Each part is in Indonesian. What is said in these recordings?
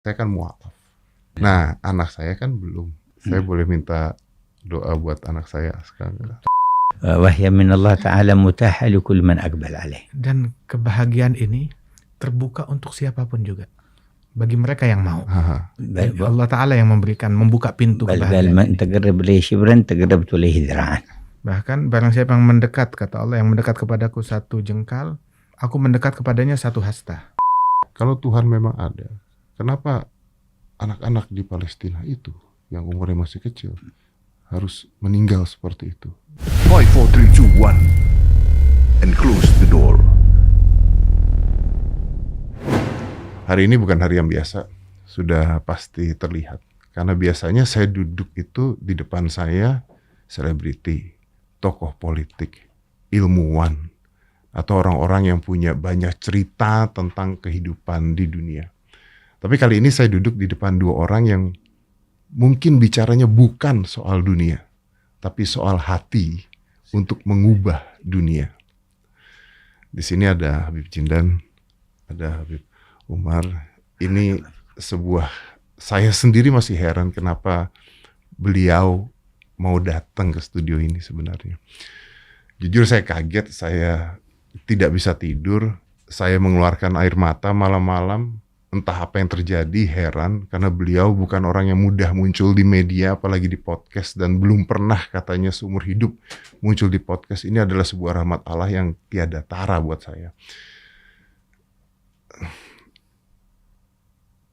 Saya kan mualaf. Nah, anak saya kan belum. Saya boleh minta doa buat anak saya sekarang. وهي من الله تعالى متاحة لكل من أقبل عليه. Dan kebahagiaan ini terbuka untuk siapapun juga. Bagi mereka yang mau. Allah Ta'ala yang membuka pintu بل kebahagiaan من ini. تقرب إليه شبرا تقربت إليه ذراعا. Bahkan barang siapa yang mendekat, kata Allah, yang mendekat kepadaku satu jengkal, aku mendekat kepadanya satu hasta. Kalau Tuhan memang ada, kenapa anak-anak di Palestina itu yang umurnya masih kecil harus meninggal seperti itu? 5, 4, 3, 2, 1 and close the door. Hari ini bukan hari yang biasa, sudah pasti terlihat. Karena biasanya saya duduk itu di depan saya selebriti, tokoh politik, ilmuwan, atau orang-orang yang punya banyak cerita tentang kehidupan di dunia. Tapi kali ini saya duduk di depan dua orang yang mungkin bicaranya bukan soal dunia, tapi soal hati untuk mengubah dunia. Di sini ada Habib Jindan, ada Habib Umar. Ini saya sendiri masih heran kenapa beliau mau datang ke studio ini sebenarnya. Jujur saya kaget, saya tidak bisa tidur, saya mengeluarkan air mata malam-malam, entah apa yang terjadi, heran, karena beliau bukan orang yang mudah muncul di media, apalagi di podcast, dan belum pernah katanya seumur hidup muncul di podcast. Ini adalah sebuah rahmat Allah yang tiada tara buat saya.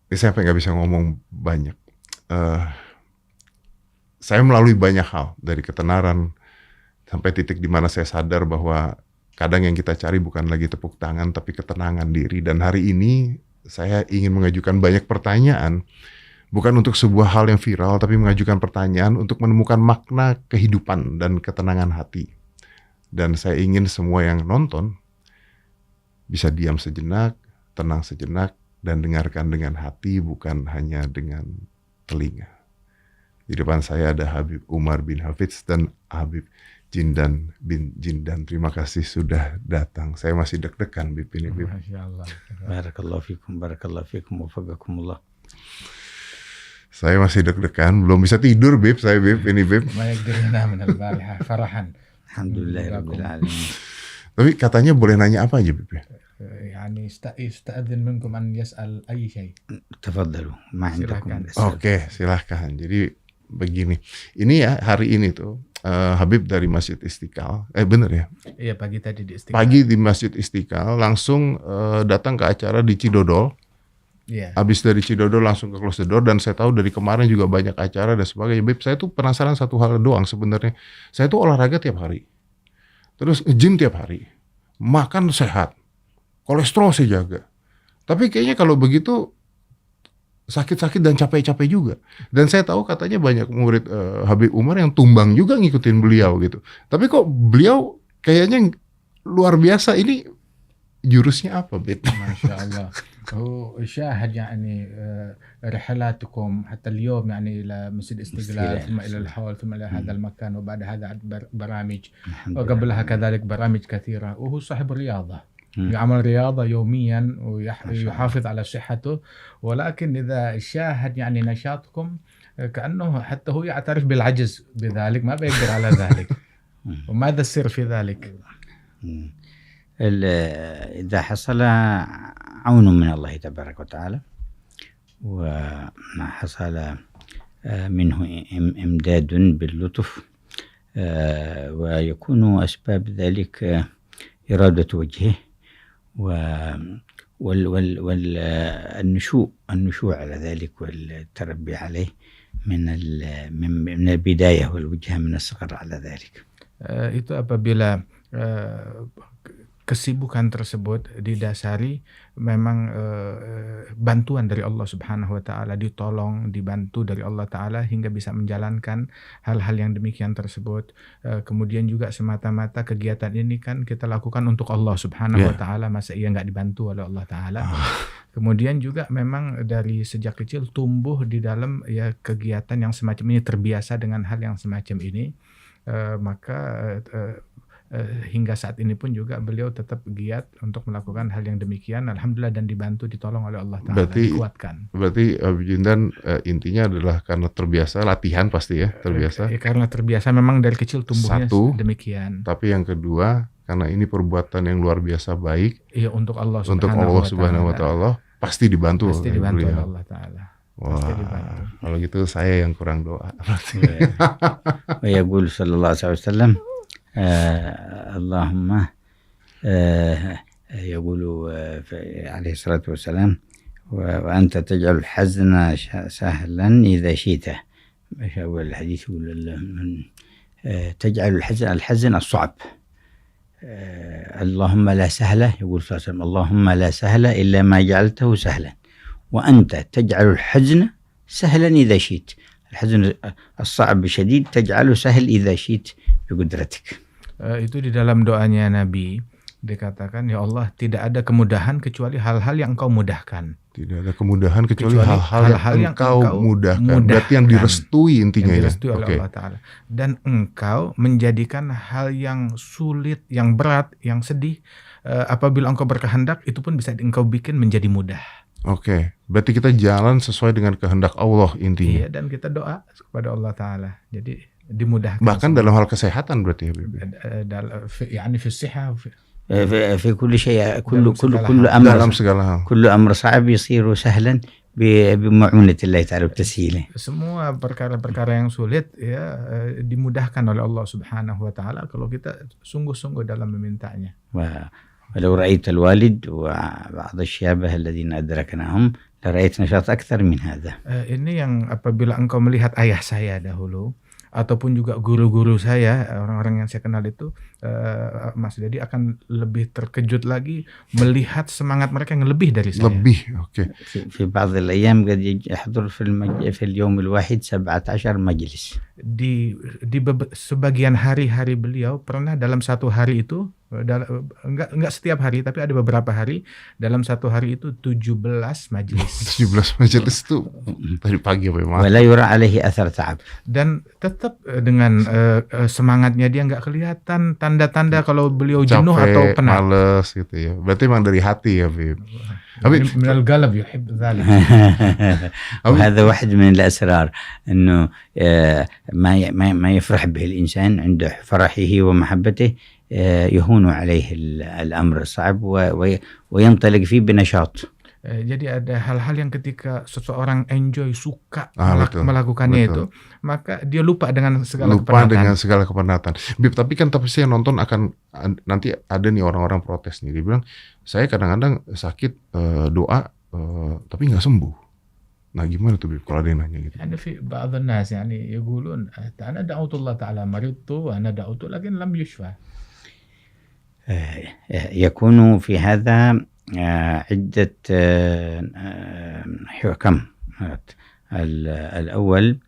Ini saya sampai nggak bisa ngomong banyak. Saya melalui banyak hal, dari ketenaran, sampai titik di mana saya sadar bahwa kadang yang kita cari bukan lagi tepuk tangan, tapi ketenangan diri. Dan hari ini saya ingin mengajukan banyak pertanyaan, bukan untuk sebuah hal yang viral, tapi mengajukan pertanyaan untuk menemukan makna kehidupan dan ketenangan hati. Dan saya ingin semua yang nonton bisa diam sejenak, tenang sejenak, dan dengarkan dengan hati, bukan hanya dengan telinga. Di depan saya ada Habib Umar bin Hafidz dan Habib Jindan bin Jindan. Terima kasih sudah datang. Saya masih deg-degan, Bib, ini, Bib. Barakallahu fikum, wafaqakumullah. Saya masih deg-degan, belum bisa tidur, Bib. Saya, Bib, ini, Bib. Ma yaqdiruna min al-bariha farahan. Alhamdulillah rabbil alamin. Tapi katanya boleh nanya apa aja, Bib? Yani ista'adzin minkum an yas'al ayy shay. Tafadhalu, ma indakum. Oke, silahkan. Jadi begini. Ini ya, hari ini tuh Habib dari Masjid Istiqlal, bener ya? Iya, pagi tadi di Istiqlal. Pagi di Masjid Istiqlal, langsung datang ke acara di Cidodol. Iya. Habis dari Cidodol langsung ke Close the Door, dan saya tahu dari kemarin juga banyak acara dan sebagainya. Bib, saya tuh penasaran satu hal doang sebenarnya. Saya tuh olahraga tiap hari, terus gym tiap hari, makan sehat, kolesterol saya jaga. Tapi kayaknya kalau begitu sakit-sakit dan capek-capek juga. Dan saya tahu katanya banyak murid Habib Umar yang tumbang juga ngikutin beliau gitu. Tapi kok beliau kayaknya luar biasa. Ini jurusnya apa, Bib? ما شاء الله. هو شاهد يعني رحلاتكم حتى اليوم يعني إلى مسجد استقلال ثم إلى الحول ثم إلى هذا المكان وبعد هذا برامج وقبلها كذلك برامج كثيرة وهو صاحب رياضة يعمل رياضة يوميا ويحافظ على صحته ولكن إذا شاهد يعني نشاطكم كأنه حتى هو يعترف بالعجز بذلك ما بيقدر على ذلك. وماذا السر في ذلك؟ إذا حصل عون من الله تبارك وتعالى وما حصل منه إمداد باللطف ويكون أسباب ذلك إرادة وجهه والنشوء على ذلك والتربي عليه من البداية والوجهة من الصغر على ذلك. Itu apabila kesibukan tersebut didasari memang bantuan dari Allah Subhanahu wa taala, ditolong, dibantu dari Allah taala hingga bisa menjalankan hal-hal yang demikian tersebut. Kemudian juga semata-mata kegiatan ini kan kita lakukan untuk Allah Subhanahu wa taala, masa ia enggak dibantu oleh Allah taala. Kemudian juga memang dari sejak kecil tumbuh di dalam ya kegiatan yang semacam ini, terbiasa dengan hal yang semacam ini. Maka hingga saat ini pun juga beliau tetap giat untuk melakukan hal yang demikian. Alhamdulillah, dan dibantu, ditolong oleh Allah Ta'ala, dikuatkan. Berarti Habib Jindan intinya adalah karena terbiasa, latihan pasti ya, terbiasa. Karena terbiasa, memang dari kecil tumbuhnya demikian. Tapi yang kedua, karena ini perbuatan yang luar biasa baik. Iya, untuk Allah Subhanahu wa Ta'ala, pasti dibantu oleh Allah Ta'ala. Wah, kalau gitu saya yang kurang doa. ويقول صلى الله عليه وسلم اللهم يقول عليه الصلاة والسلام وأنت تجعل الحزن سهلا إذا شئته. الحديث يقول تجعل الحزن الصعب. اللهم لا سهلة، يقول صلى الله عليه وسلم اللهم لا سهلة إلا ما جعلته سهلا وأنت تجعل الحزن سهلا إذا شئت. الحزن الصعب شديد تجعله سهل إذا شئت بقدرتك. Itu di dalam doanya Nabi dikatakan, ya Allah, tidak ada kemudahan kecuali hal-hal yang Engkau mudahkan. Tidak ada kemudahan kecuali hal-hal yang Engkau mudahkan. Berarti yang direstui intinya, yang direstui oleh Allah Ta'ala. Dan Engkau menjadikan hal yang sulit, yang berat, yang sedih, apabila Engkau berkehendak, itu pun bisa Engkau bikin menjadi mudah. Oke, berarti kita jalan sesuai dengan kehendak Allah intinya. Iya, dan kita doa kepada Allah Ta'ala. Jadi dimudahkan. Bahkan dalam hal kesehatan berarti ya, يعني في الصحة في كل شيء، كل أمر، dalam segala hal. كل أمر صعب يصير سهلا بمعونة الله تعالى وتسهيله. Semua perkara-perkara yang sulit ya dimudahkan oleh Allah Subhanahu wa Ta'ala kalau kita sungguh-sungguh dalam memintanya. ولو رأيت الوالد وبعض الشيابة الذين أدركناهم لرأيت نشاط أكثر من هذا. Ini yang apabila engkau melihat ayah saya dahulu ataupun juga guru-guru saya, orang-orang yang saya kenal itu, Mas Dedi akan lebih terkejut lagi melihat semangat mereka yang lebih dari saya. Lebih, oke. في بعض الأيام قد يحضر في اليوم الواحد 17 مجلس. Di sebagian hari-hari beliau pernah dalam satu hari itu, enggak setiap hari, tapi ada beberapa hari dalam satu hari itu 17 majelis. 17 majelis itu dari pagi sampai malam. ولا يرى عليه أثر تعب. Dan tetap dengan semangatnya dia enggak kelihatan tanda-tanda kalau beliau jenuh capek, atau penat. Males gitu ya. Berarti memang dari hati ya, Bib. من القلب يحب ذلك. وهذا واحد من الأسرار إنه ما يفرح به الإنسان عند فرحه ومحبته يهون عليه الأمر الصعب وينطلق فيه بنشاط. Jadi ada hal-hal yang ketika seseorang enjoy, suka betul. melakukannya itu, maka dia lupa dengan segala kepenatan. Bib, tapi saya nonton akan nanti ada nih orang-orang protes nih, dia bilang saya kadang-kadang sakit doa tapi nggak sembuh. Nah gimana tuh Bib kalau ada yang nanya gitu? يعني في بعض الناس يعني يقولون أنا دعوت الله تعالى مرضت وأنا دعوت لكن لم يشفى. يكون في هذا عدة حكم. الأول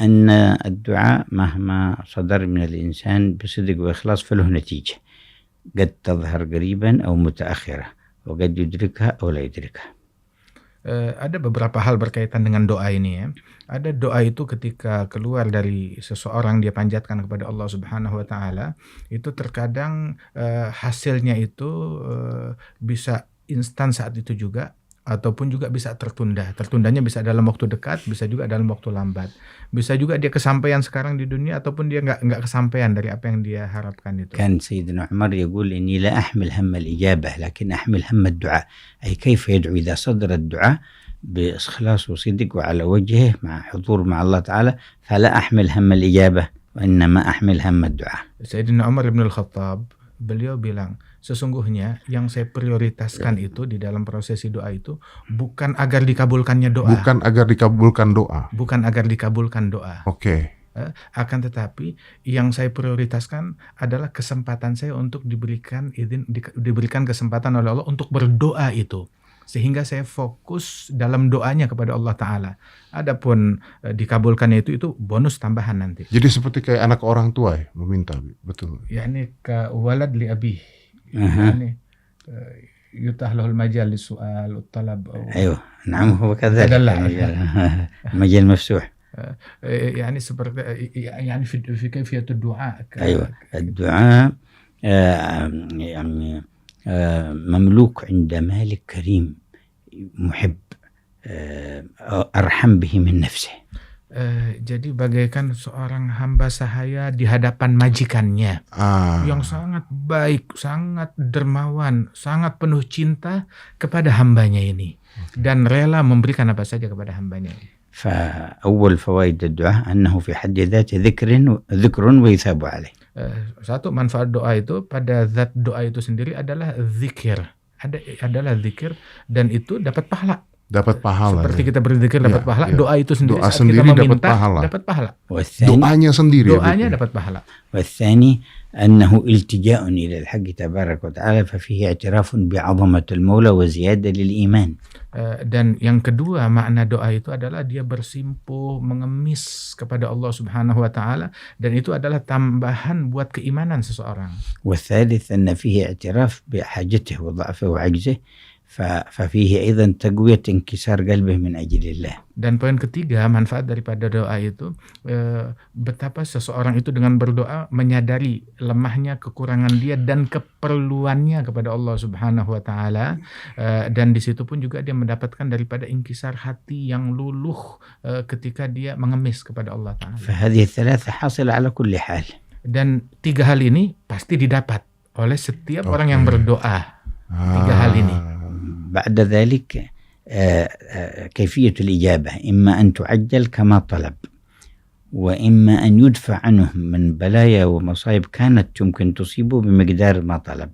أن الدعاء مهما صدر من الإنسان بصدق وإخلاص فله نتيجة قد تظهر قريبا أو متأخرة وقد يدركها أو لا يدركها. Ada beberapa hal berkaitan dengan doa ini ya. Ada doa itu ketika keluar dari seseorang dia panjatkan kepada Allah Subhanahu wa Ta'ala, itu terkadang hasilnya itu bisa instan saat itu juga, ataupun juga bisa tertunda. Tertundanya bisa dalam waktu dekat, bisa juga dalam waktu lambat. Bisa juga dia kesampaian sekarang di dunia, ataupun dia nggak kesampaian dari apa yang dia harapkan itu. كان سيدنا عمر يقول إني لا أحمل هم الإجابة لكن أحمل هم الدعاء. أي كيف يدعو إذا صدر الدعاء بإخلاص وصدق وعلى وجهه مع حضور مع الله تعالى فلا أحمل هم الإجابة وإنما أحمل هم الدعاء. Sayyidina Umar ibn al-Khattab, beliau bilang, sesungguhnya yang saya prioritaskan itu di dalam prosesi doa itu bukan agar dikabulkannya doa. Bukan agar dikabulkan doa. Bukan agar dikabulkan doa. Oke. Akan tetapi yang saya prioritaskan adalah kesempatan saya untuk diberikan kesempatan oleh Allah untuk berdoa itu. Sehingga saya fokus dalam doanya kepada Allah Ta'ala. Adapun dikabulkannya itu bonus tambahan nanti. Jadi seperti kayak anak orang tua ya, meminta, betul. Ya ini ka walad li abih. يعني يتاح له المجال للسؤال والطلب. أيوه نعم هو كذلك مجال مفتوح. يعني seperti يعني في كيفية الدعاء. أيوه الدعاء يعني مملوك عند مالك كريم محب أرحم به من نفسه. Jadi bagaikan seorang hamba sahaya di hadapan majikannya yang sangat baik, sangat dermawan, sangat penuh cinta kepada hambanya ini dan rela memberikan apa saja kepada hambanya ini. فأول فوائد الدعاء أنه في حد ذاته ذكر ويثاب عليه. Satu manfaat doa itu pada zat doa itu sendiri adalah zikir, adalah zikir dan itu dapat pahala. Dapat pahala. Seperti kita berzikir dapat pahala, doa itu sendiri doa saat sendiri kita meminta dapat pahala. Doanya sendiri dapat pahala. والثاني أنه التجاء إلى الحق تبارك وتعالى ففيه اعتراف بعظمة المولى وزيادة للإيمان. Dan yang kedua makna doa itu adalah dia bersimpuh mengemis kepada Allah Subhanahu wa taala dan itu adalah tambahan buat keimanan seseorang. والثالث أن فيه اعتراف بحاجته وضعفه وعجزه ففيه أيضا تقوية انكسار قلبه من أجل الله. Dan poin ketiga manfaat daripada doa itu betapa seseorang itu dengan berdoa menyadari lemahnya, kekurangan dia dan keperluannya kepada Allah Subhanahu wa taala dan di situ pun juga dia mendapatkan daripada inkisar hati yang luluh ketika dia mengemis kepada Allah taala. فهذه الثلاثة حاصلة على كل حال. Dan tiga hal ini pasti didapat oleh setiap orang yang berdoa. Tiga hal ini. بعد ذلك كيفية الإجابة إما أن تعجل كما طلب وإما أن يدفع عنه من بلايا ومصائب كانت يمكن تصيبه بمقدار ما طلب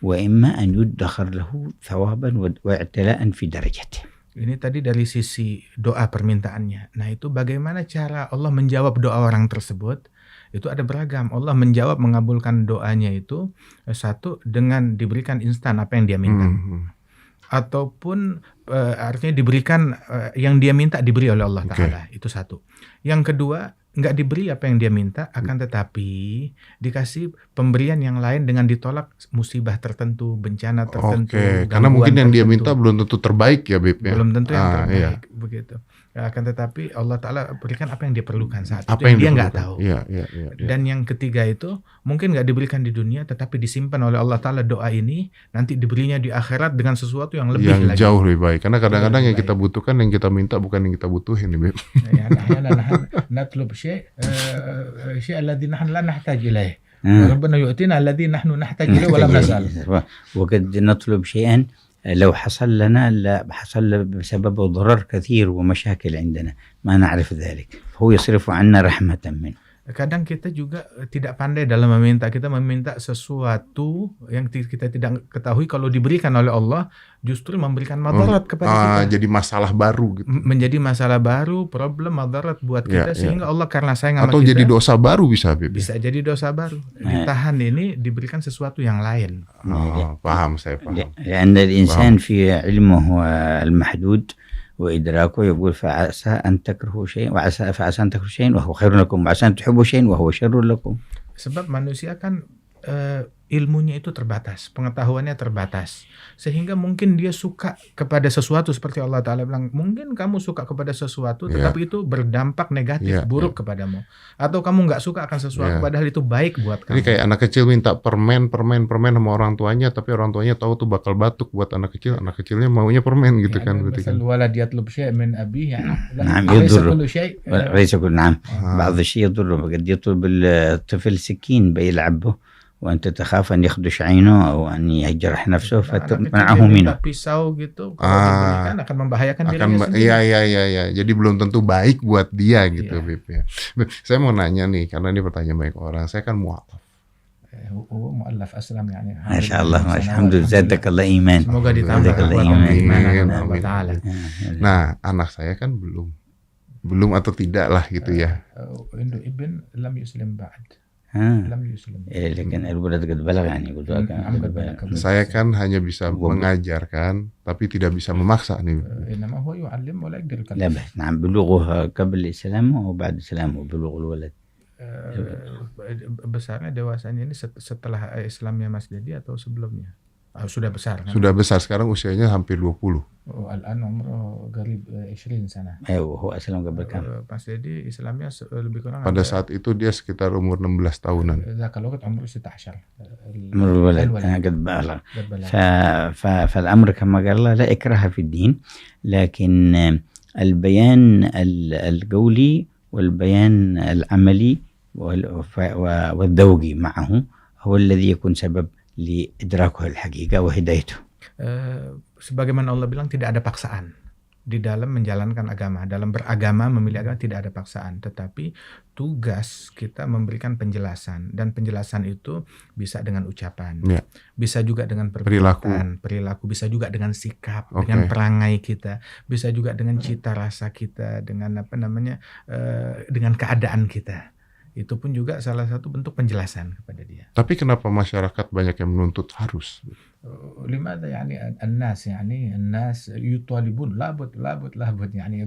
وإما أن يدخر له ثوابا واعتلاء في درجته. Ini tadi dari sisi doa permintaannya. Nah itu bagaimana cara Allah menjawab doa orang tersebut? Itu ada beragam. Allah menjawab mengabulkan doanya itu satu dengan diberikan instan apa yang dia minta. Ataupun artinya diberikan yang dia minta diberi oleh Allah Ta'ala. Itu satu. Yang kedua, nggak diberi apa yang dia minta, akan tetapi dikasih pemberian yang lain dengan ditolak musibah tertentu, bencana tertentu. Karena mungkin yang dia minta belum tentu terbaik ya Beb. Belum tentu yang terbaik, begitu. Akan tetapi Allah Ta'ala berikan apa yang dia perlukan saat itu yang dia nggak tahu. Iya. Dan yang ketiga itu mungkin nggak diberikan di dunia tetapi disimpan oleh Allah Ta'ala doa ini nanti diberinya di akhirat dengan sesuatu yang lebih yang lagi. Jauh lebih baik. Karena kadang-kadang yang kita butuhkan, yang kita minta bukan yang kita butuhin nih Beb. نطلب شيء الذي نحن لا نحتاج إليه وربنا يؤتينا الذي نحن نحتاج إليه ولا نسأل. وقد نطلب شيئا لو حصل لنا لا حصل بسبب ضرر كثير ومشاكل عندنا ما نعرف ذلك هو يصرف عنا رحمة منه. Kadang kita juga tidak pandai dalam meminta. Kita meminta sesuatu yang kita tidak ketahui kalau diberikan oleh Allah justru memberikan madarat kepada kita. Jadi masalah baru gitu. Menjadi masalah baru, problem, madarat buat kita sehingga Allah karena sayang sama atau kita. Atau jadi dosa baru bisa Beb. Bisa jadi dosa baru. Ditahan ini diberikan sesuatu yang lain. Paham saya paham. لأن الإنسان في علمه المحدود وإدراكه يقول فعسى أن تكرهوا شيئا فعسى أن تكرهوا شيئا وهو خير لكم وعسى أن تحبوا شيئا وهو شر لكم. Sebab manusia kan ilmunya itu terbatas, pengetahuannya terbatas. Sehingga mungkin dia suka kepada sesuatu seperti Allah Ta'ala bilang, mungkin kamu suka kepada sesuatu tetapi itu berdampak negatif, buruk kepadamu. Atau kamu nggak suka akan sesuatu padahal itu baik buat kamu. Ini kayak anak kecil minta permen sama orang tuanya, tapi orang tuanya tahu tuh bakal batuk buat anak kecilnya maunya permen gitu kan. مثل الولد يطلب شيء من أبيه نعم يضر ليس كل نعم بعض الشيء يضر قد يطلب الطفل سكين بيلعب به وأنت تخاف أن يخدش عينه أو أن يجرح نفسه فتمنعه منه. Pisau gitu, kalau diberikan akan membahayakan dirinya sendiri. Iya. Jadi belum tentu baik buat dia gitu, Beb ya. Saya mau nanya nih, karena ini pertanyaan banyak orang. Saya kan mu'alaf. مؤلف أسلم يعني. ما شاء الله الحمد لله زادك الله إيمان. Semoga ditambah Amin. Nah, anak saya kan belum atau tidak lah gitu ya. عنده ابن لم يسلم بعد. لكن الولد قد بلغ يعني saya kan hanya bisa mengajarkan tapi tidak bisa memaksa nih. إنما هو يعلم ولا يقدر يكلف. لا بس نعم بلوغه قبل الإسلام وبعد الإسلام بلوغ الولد. Besarnya dewasanya ini setelah Islamnya Mas Dedi atau sebelumnya? sudah besar kan? Sudah besar, sekarang usianya hampir 20. Al-an umroh qarib 20 sana. وهو أسلم قبل كم؟ Pas jadi Islamnya lebih kurang Pada saat itu dia sekitar umur 16 tahunan. ذاك الوقت عمره 16. عمر الولد قد بلغ. قد بلغ. فالأمر كما قال الله لا إكراه في الدين، لكن البيان القولي والبيان العملي والذوقي معه هو الذي يكون سبب لإدراكه الحقيقة وهدايته. Sebagaimana Allah bilang tidak ada paksaan di dalam menjalankan agama, dalam beragama, memilih agama tidak ada paksaan, tetapi tugas kita memberikan penjelasan, dan penjelasan itu bisa dengan ucapan, bisa juga dengan perbuatan, perilaku, bisa juga dengan sikap, dengan perangai kita, bisa juga dengan cita rasa kita, dengan dengan keadaan kita. Itu pun juga salah satu bentuk penjelasan kepada dia. Tapi kenapa masyarakat banyak yang menuntut harus? لماذا يعني الناس يطالبون لابد يعني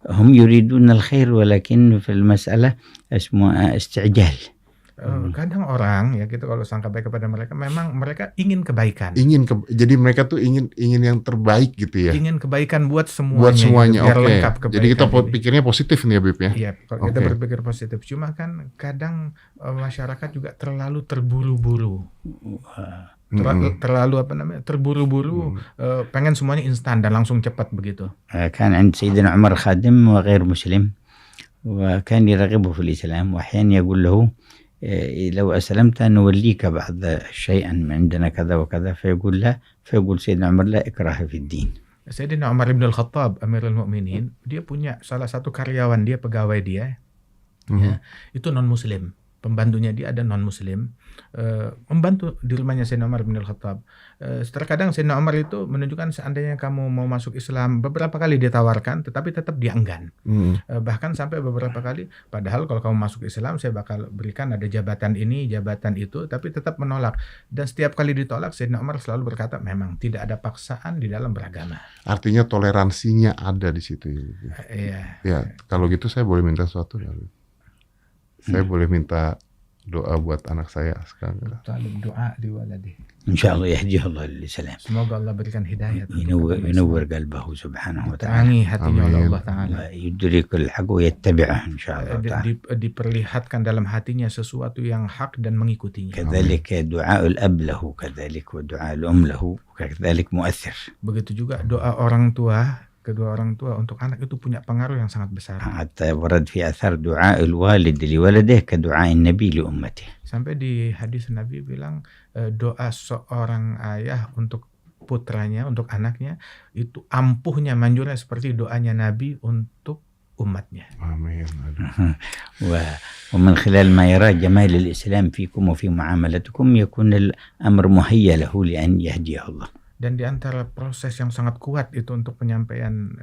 هم يريدون الخير ولكن في المسألة اسمه استعجال. Kadang orang ya gitu kalau sangka baik kepada mereka, memang mereka ingin kebaikan. Jadi mereka tuh ingin yang terbaik gitu ya. Ingin kebaikan buat semuanya. Buat semuanya, gitu, biar lengkap kebaikan. Jadi kita pikirnya positif nih ya, Bib ya. Iya, kalau kita berpikir positif. Cuma kan kadang masyarakat juga terlalu terburu-buru. Terlalu terburu-buru, pengen semuanya instan dan langsung cepat begitu. كان عند سيدنا عمر خادم وغير مسلم وكان يرغبه في الإسلام، وأحيانا يقول له لو أسلمت نوليك بعض شيئا عندنا كذا وكذا، فيقول لا، فيقول سيدنا عمر لا إكراه في الدين. Sayyidina Umar bin Al-Khattab Amirul Mukminin, dia punya salah satu karyawan dia, pegawai dia, ya, itu non-muslim. Pembantunya dia ada non-muslim, membantu di rumahnya Sayyidina Umar bin Al-Khattab. Terkadang Sayyidina Umar itu menunjukkan seandainya kamu mau masuk Islam, beberapa kali ditawarkan, tetapi tetap dia enggan. Bahkan sampai beberapa kali, padahal kalau kamu masuk Islam, saya bakal berikan ada jabatan ini, jabatan itu, tapi tetap menolak. Dan setiap kali ditolak, Sayyidina Umar selalu berkata, memang tidak ada paksaan di dalam beragama. Artinya toleransinya ada di situ. Iya. Ya, kalau gitu saya boleh minta sesuatu ya? Saya boleh minta doa buat anak saya sekarang. Talib doa di waladi. Insyaallah yahdihi Allah lil-salam. Semoga Allah berikan hidayah. ينور قلبه سبحانه وتعالى. Terangi hatinya oleh Allah Taala. يدرك الحق ويتبعه insyaallah ta'ala. Diperlihatkan dalam hatinya sesuatu yang hak dan mengikutinya. كذلك دعاء الأب له كذلك ودعاء الأم له كذلك مؤثر. Begitu juga doa orang tua, kedua orang tua untuk anak itu punya pengaruh yang sangat besar. حتى ورد في أثر دعاء الوالد لولده كدعاء النبي لأمته. Sampai di hadis Nabi bilang doa seorang ayah untuk putranya, untuk anaknya, itu ampuhnya, manjurnya seperti doanya Nabi untuk umatnya. Amin. ومن خلال ما يرى جمال الإسلام فيكم وفي معاملتكم يكون الأمر مهيأ له لأن يهديه الله. Dan di antara proses yang sangat kuat itu untuk penyampaian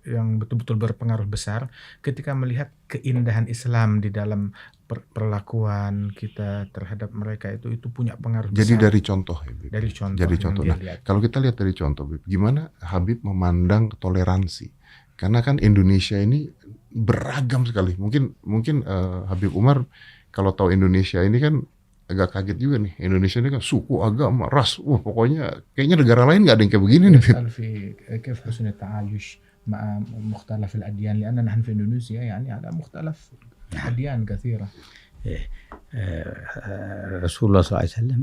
yang betul-betul berpengaruh besar, ketika melihat keindahan Islam di dalam perlakuan kita terhadap mereka, itu punya pengaruh besar. Jadi dari contoh ya, Bib? Dari contoh. Nah, kalau kita lihat dari contoh, Bib, gimana Habib memandang toleransi? Karena kan Indonesia ini beragam sekali. Mungkin Habib Umar kalau tahu Indonesia ini kan agak kaget juga nih. Indonesia ini kan suku, agama, ras. Pokoknya kayaknya negara lain nggak ada yang kayak begini nih. كيف حسن التعايش مع مختلف الأديان لأن نحن في إندونيسيا يعني على مختلف أديان كثيرة. رسول الله صلى الله عليه وسلم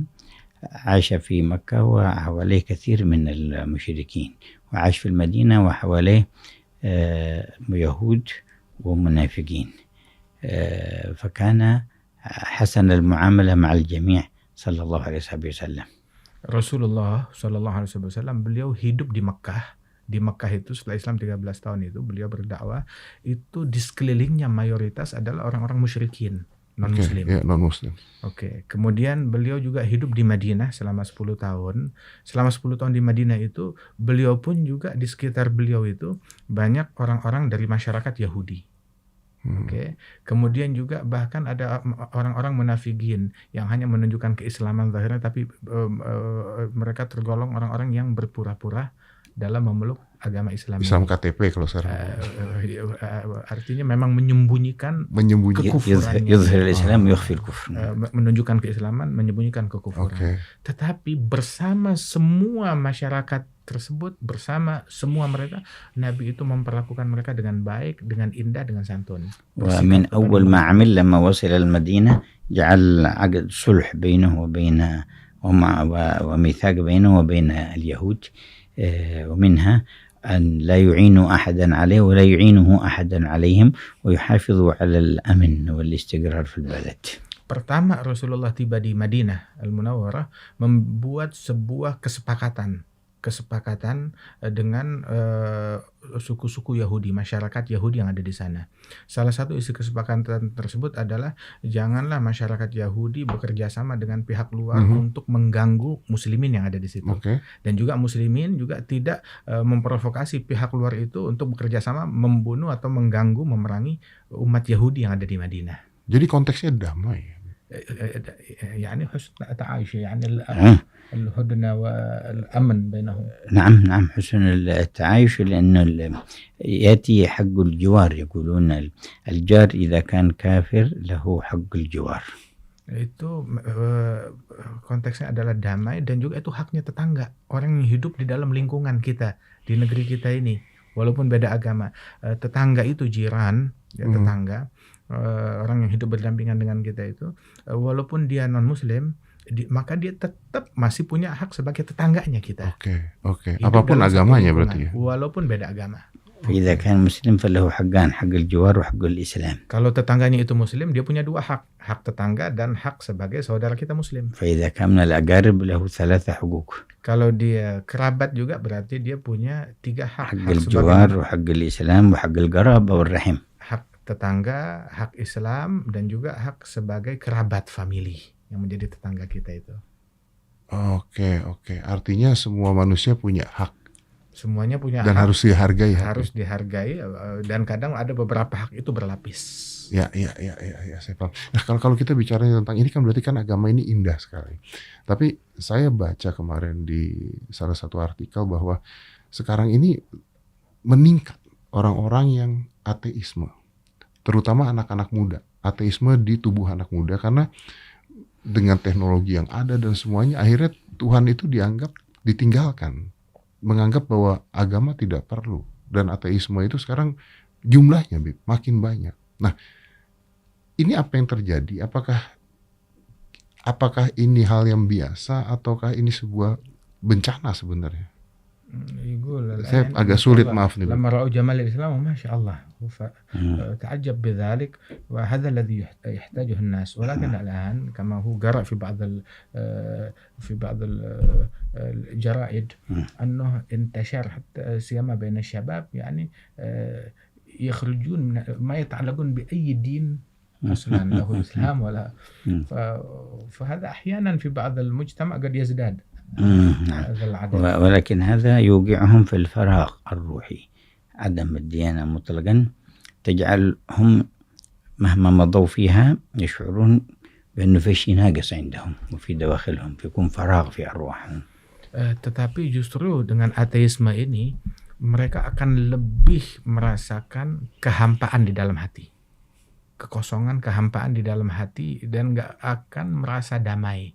عاش في مكة وحواليه كثير من المشركين، وعاش في المدينة وحواليه يهود ومنافقين، فكان حسن المعاملة مع الجميع صلى الله عليه وسلم. Rasulullah Shallallahu Alaihi Wasallam beliau hidup di Mekah. Di Mekah itu setelah Islam 13 tahun itu beliau berdakwah, itu di sekelilingnya mayoritas adalah orang-orang musyrikin, non-muslim. Non-muslim. Kemudian beliau juga hidup di Madinah selama 10 tahun. Selama 10 tahun di Madinah itu beliau pun juga di sekitar beliau itu banyak orang-orang dari masyarakat Yahudi. Kemudian juga bahkan ada orang-orang munafikin yang hanya menunjukkan keislaman zahirnya, tapi mereka tergolong orang-orang yang berpura-pura dalam memeluk agama Islam. Islam KTP kalau sekarang. Artinya memang menyembunyikan Menyembunyikan. kekufurannya. يظهر الإسلام ويخفي الكفر. Menunjukkan keislaman, menyembunyikan kekufuran. Oke. Tetapi bersama semua masyarakat tersebut, bersama semua mereka, Nabi itu memperlakukan mereka dengan baik, dengan indah, dengan santun. ومن أول ما عمل لما وصل المدينة جعل عقد صلح بينه وبين وميثاق بينه وبين اليهود، ومنها أن لا يعين أحدا عليه ولا يعينه أحدا عليهم ويحافظ على الأمن والاستقرار في البلد. Pertama Rasulullah tiba di Madinah Al-Munawwarah membuat sebuah kesepakatan dengan suku-suku Yahudi, masyarakat Yahudi yang ada di sana. Salah satu isi kesepakatan tersebut adalah janganlah masyarakat Yahudi bekerja sama dengan pihak luar untuk mengganggu muslimin yang ada di situ. Oke. Dan juga muslimin juga tidak memprovokasi pihak luar itu untuk bekerja sama membunuh atau mengganggu, memerangi umat Yahudi yang ada di Madinah. Jadi konteksnya damai. يعني حسن تعايش يعني الهدنة والأمن بينهم. نعم حسن التعايش، لأنه يأتي حق الجوار، يقولون الجار إذا كان كافر له حق الجوار. Itu konteksnya adalah damai, dan juga itu haknya tetangga, orang yang hidup di dalam lingkungan kita di negeri kita ini walaupun beda agama. Tetangga itu jiran, ya, tetangga, orang yang hidup berdampingan dengan kita itu, walaupun dia non muslim, maka dia tetap masih punya hak sebagai tetangganya kita. Oke. Apapun agamanya berarti ya. Walaupun beda agama. فإذا كان مسلم فله حقان، حق الجوار وحق الإسلام. Kalau tetangganya itu muslim, dia punya dua hak, hak tetangga dan hak sebagai saudara kita muslim. فإذا كان من الأقارب له 3 حقوق. Kalau dia kerabat juga berarti dia punya 3 hak. حق الجوار وحق الإسلام وحق القرابة والرحم. Hak tetangga, hak Islam, dan juga hak sebagai kerabat famili yang menjadi tetangga kita itu. Oke. Artinya semua manusia punya hak. Semuanya punya Dan hak. harus dihargai. Harus dihargai, dan kadang ada beberapa hak itu berlapis. Ya, saya paham. Nah, kalau kita bicara tentang ini kan berarti kan agama ini indah sekali. Tapi saya baca kemarin di salah satu artikel bahwa sekarang ini meningkat orang-orang yang ateisme, terutama anak-anak muda. Ateisme di tubuh anak muda karena dengan teknologi yang ada dan semuanya, akhirnya Tuhan itu ditinggalkan, menganggap bahwa agama tidak perlu, dan ateisme itu sekarang jumlahnya makin banyak. Nah, ini apa yang terjadi? Apakah ini hal yang biasa ataukah ini sebuah bencana sebenarnya? Saya agak sulit, maaf nih. لما رأوا جمال الإسلام ما شاء الله تعجب بذلك، وهذا الذي يحتاجه الناس. ولكن الآن كما هو جرى في بعض الجرائد أنه انتشر حتى سيما بين الشباب، يعني يخرجون من ما يتعلقون بأي دين أصلا له الإسلام ولا فهذا أحيانا في بعض المجتمع قد يزداد. ولكن هذا يوقعهم في الفراغ الروحي. عدم الديانة مطلقا تجعلهم مهما مضوا فيها يشعرون بأنه في شيء ناقص عندهم وفي دواخلهم، يكون فراغ في أرواحهم. Tetapi justru dengan ateisme ini mereka akan lebih merasakan kehampaan di dalam hati, kekosongan, kehampaan di dalam hati, dan gak akan merasa damai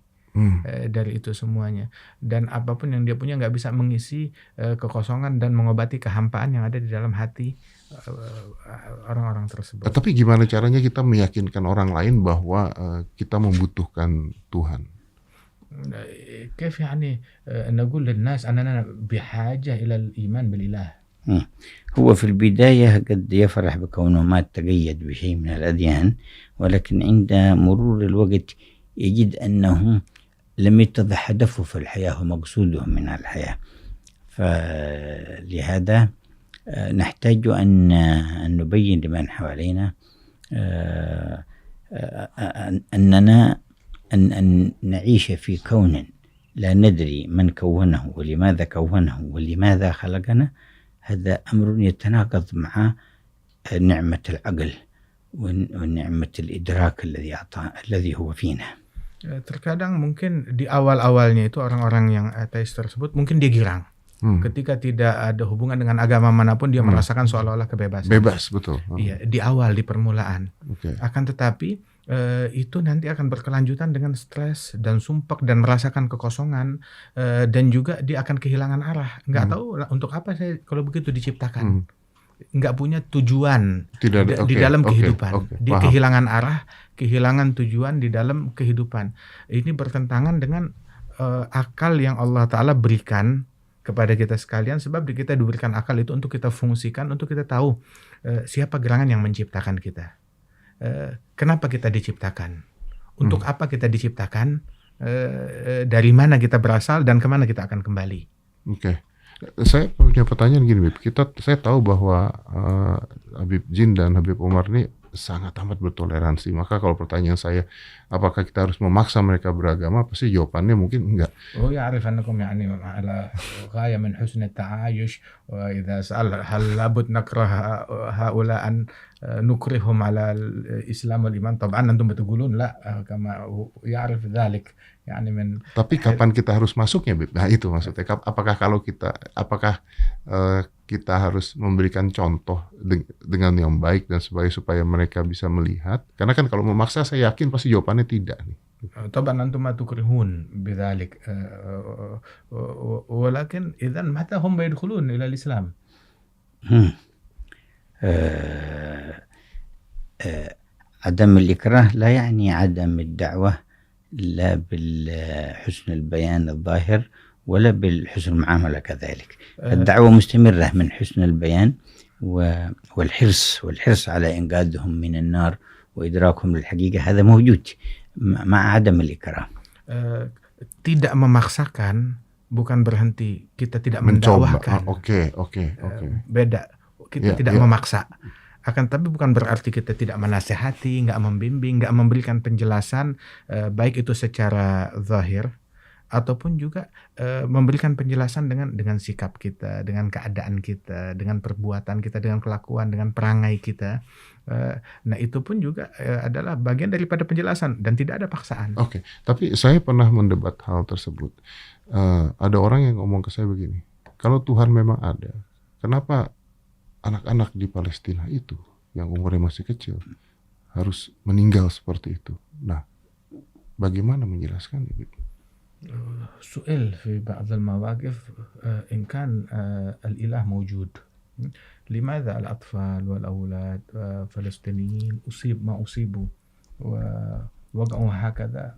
dari itu semuanya. Dan apapun yang dia punya gak bisa mengisi kekosongan dan mengobati kehampaan yang ada di dalam hati orang-orang tersebut. Tapi gimana caranya kita meyakinkan orang lain bahwa kita membutuhkan Tuhan? كيف يعني نقول للناس أننا بحاجة إلى الإيمان بالإله؟ هو في البداية قد يفرح بكونه ما تقيد بشيء من الأديان، ولكن عند مرور الوقت يجد أنه لم يتضح هدفه في الحياة ومقصوده من الحياة. فلهذا نحتاج أن نبين لمن حوالينا أننا أن نعيش في كون لا ندري من كونه ولماذا كونه ولماذا خلقنا. هذا أمر يتناقض مع نعمة العقل ونعمة الإدراك الذي هو فينا. Terkadang mungkin di awal-awalnya itu orang-orang yang ateis tersebut mungkin dia girang. Ketika tidak ada hubungan dengan agama manapun, dia merasakan seolah-olah kebebasan. Bebas, betul. Iya, di awal, di permulaan. Oke. Akan tetapi itu nanti akan berkelanjutan dengan stres dan sumpek dan merasakan kekosongan, dan juga dia akan kehilangan arah. Nggak tahu untuk apa saya kalau begitu diciptakan. Nggak punya tujuan di dalam kehidupan. Dia kehilangan arah, kehilangan tujuan di dalam kehidupan. Ini bertentangan dengan akal yang Allah Ta'ala berikan kepada kita sekalian, sebab kita diberikan akal itu untuk kita fungsikan, untuk kita tahu siapa gerangan yang menciptakan kita, kenapa kita diciptakan, untuk apa kita diciptakan, dari mana kita berasal dan kemana kita akan kembali. Oke. Saya punya pertanyaan gini, Bib. Saya tahu bahwa Habib Jin dan Habib Umar ini sangat amat bertoleransi. Maka kalau pertanyaan saya, apakah kita harus memaksa mereka beragama? Pasti jawabannya mungkin enggak. ويعرف أنكم يعني على غاية من حسن التعايش، وإذا سأل هل لابد نكره هؤلاء أن نكرههم على الإسلام والإيمان، طبعا أنتم بتقولون لا كما يعرف ذلك يعني من. Tapi kapan kita harus masuknya, Bib? Nah itu maksudnya. Apakah kita harus memberikan contoh dengan yang baik dan supaya mereka bisa melihat? Karena kan kalau memaksa saya yakin pasti jawabannya tidak nih. طبعا أنتم ما تكرهون بذلك، ولكن إذا متى هم يدخلون إلى الإسلام؟ عدم الإكراه لا يعني عدم الدعوة، لا بالحسن البيان الظاهر ولا بالحسن المعاملة كذلك. الدعوة مستمرة من حسن البيان والحرص على إنقاذهم من النار وإدراكهم للحقيقة، هذا موجود مع عدم الإكراه. Tidak memaksakan bukan berhenti kita tidak mendakwahkan. Oke. Beda. Kita tidak memaksa. Akan tapi bukan berarti kita tidak menasehati, nggak membimbing, nggak memberikan penjelasan, baik itu secara zahir ataupun juga memberikan penjelasan dengan sikap kita, dengan keadaan kita, dengan perbuatan kita, dengan kelakuan, dengan perangai kita. Nah itu pun juga adalah bagian daripada penjelasan dan tidak ada paksaan. Oke. Tapi saya pernah mendebat hal tersebut. Ada orang yang ngomong ke saya begini, kalau Tuhan memang ada, kenapa anak-anak di Palestina itu yang umurnya masih kecil harus meninggal seperti itu? Nah, bagaimana menjelaskan itu? سئل في بعض المواقف إن كان الإله موجود، لماذا الأطفال والأولاد فلسطينيين ما أصيبوا ووقعوا هكذا؟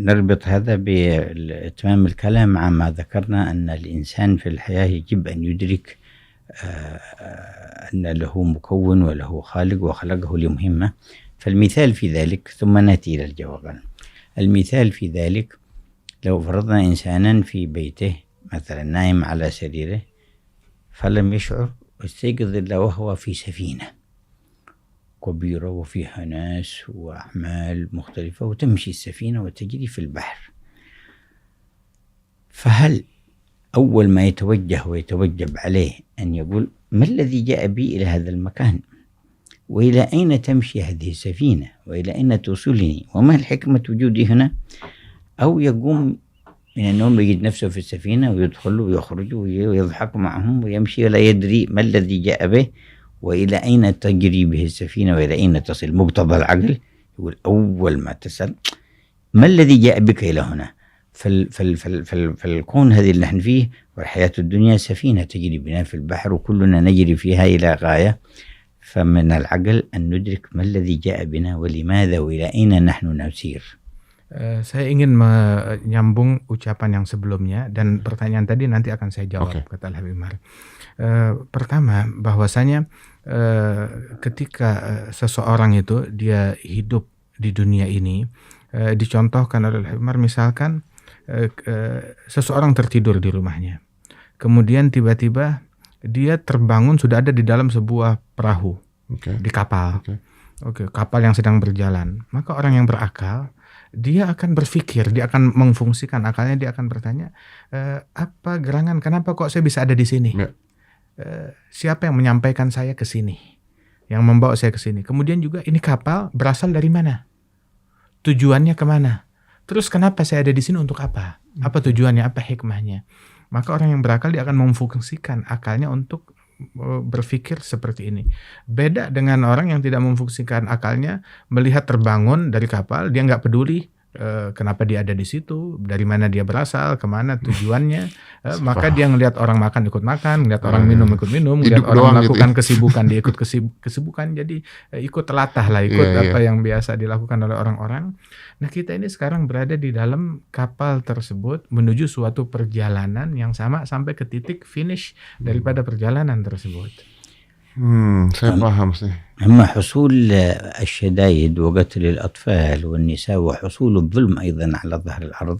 نربط هذا بإتمام الكلام مع ما ذكرنا أن الإنسان في الحياة يجب أن يدرك أن له مكون وله خالق وخلقه لمهمة. فالمثال في ذلك، ثم نأتي إلى الجواب. المثال في ذلك لو فرضنا إنسانا في بيته مثلا نائم على سريره فلم يشعر واستيقظ إلا وهو في سفينة كبيرة وفيها ناس وأعمال مختلفة وتمشي السفينة وتجري في البحر، فهل أول ما يتوجه ويتوجب عليه أن يقول ما الذي جاء بي إلى هذا المكان، وإلى أين تمشي هذه السفينة، وإلى أين توصلني، وما الحكمة وجودي هنا؟ أو يقوم من النوم يجد نفسه في السفينة ويدخل ويخرج ويضحك معهم ويمشي ولا يدري ما الذي جاء به وإلى أين تجري به السفينة وإلى أين تصل. مقتضى العقل يقول أول ما تسأل ما الذي جاء بك إلى هنا؟ فالكون هذه اللي نحن فيه والحياة الدنيا سفينة تجري بنا في البحر وكلنا نجري فيها إلى غاية، فمن العقل أن ندرك ما الذي جاء بنا ولماذا وإلى أين نحن نسير. Saya ingin menyambung ucapan yang sebelumnya dan pertanyaan tadi nanti akan saya jawab, kata Habib Umar. Pertama, bahwasanya ketika seseorang itu dia hidup di dunia ini, dicontohkan oleh Habib Umar, misalkan seseorang tertidur di rumahnya, kemudian tiba-tiba dia terbangun sudah ada di dalam sebuah perahu, di kapal, kapal yang sedang berjalan. Maka orang yang berakal dia akan berpikir, dia akan memfungsikan akalnya, dia akan bertanya, apa gerangan, kenapa kok saya bisa ada di sini? Siapa yang menyampaikan saya ke sini, yang membawa saya ke sini? Kemudian juga ini kapal berasal dari mana? tujuannya kemana? Terus kenapa saya ada di sini untuk apa? Apa tujuannya? Apa hikmahnya? Maka orang yang berakal dia akan memfungsikan akalnya untuk berpikir seperti ini. Beda dengan orang yang tidak memfungsikan akalnya, melihat terbangun dari kapal, dia nggak peduli kenapa dia ada di situ, dari mana dia berasal, kemana tujuannya. Maka dia ngelihat orang makan ikut makan, ngelihat orang minum ikut minum, ngelihat orang melakukan kesibukan dia ikut kesibukan. Jadi ikut telatah lah, ikut apa yang biasa dilakukan oleh orang-orang. Nah, kita ini sekarang berada di dalam kapal tersebut menuju suatu perjalanan yang sama sampai ke titik finish daripada perjalanan tersebut. Saya paham sih. أما حصول الشدائد وقتل الأطفال والنساء وحصول الظلم أيضا على ظهر الأرض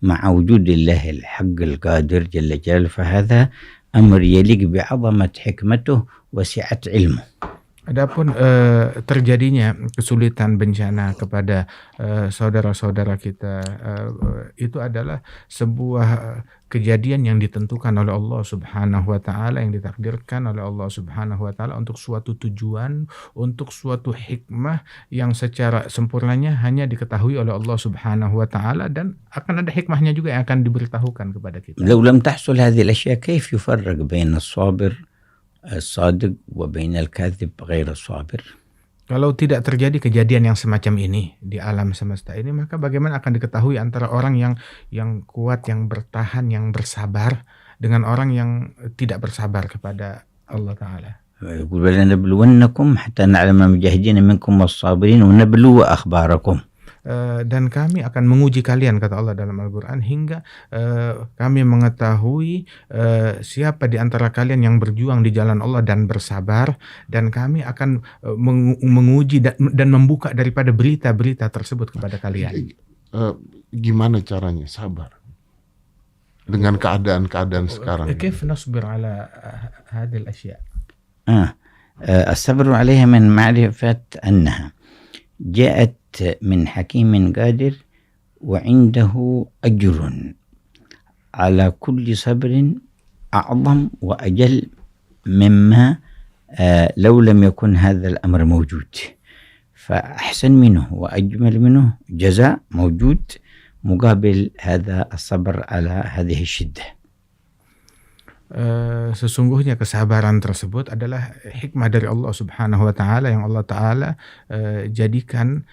مع وجود الله الحق القادر جل جلاله فهذا أمر يليق بعظمة حكمته وسعة علمه. Adapun terjadinya kesulitan bencana kepada saudara-saudara kita itu adalah sebuah kejadian yang ditentukan oleh Allah Subhanahu wa taala, yang ditakdirkan oleh Allah Subhanahu wa taala untuk suatu tujuan, untuk suatu hikmah yang secara sempurnanya hanya diketahui oleh Allah Subhanahu wa taala, dan akan ada hikmahnya juga yang akan diberitahukan kepada kita. لو لم تحصل هذه الأشياء كيف يفرق بين الصابر الصادق وبين الكاذب غير الصابر. Kalau tidak terjadi kejadian yang semacam ini di alam semesta ini, maka bagaimana akan diketahui antara orang yang kuat, yang bertahan, yang bersabar, dengan orang yang tidak bersabar kepada Allah Ta'ala. يقول ولنبلونكم حتى نعلم المجاهدين منكم والصابرين ونبلو أخباركم. Dan kami akan menguji kalian, kata Allah dalam Al-Quran, hingga kami mengetahui siapa di antara kalian yang berjuang di jalan Allah dan bersabar, dan kami akan menguji dan membuka daripada berita-berita tersebut kepada kalian. Gimana caranya sabar dengan keadaan-keadaan sekarang? كيف نصبر على هذه الأشياء؟ الصبر عليها من معرفة أنها جاءت من حكيم قادر وعنده أجر على كل صبر أعظم وأجل مما لو لم يكن هذا الأمر موجود، فأحسن منه وأجمل منه جزاء موجود مقابل هذا الصبر على هذه الشدة. Sesungguhnya kesabaran tersebut adalah hikmah dari Allah Subhanahu wa taala, yang Allah Ta'ala jadikan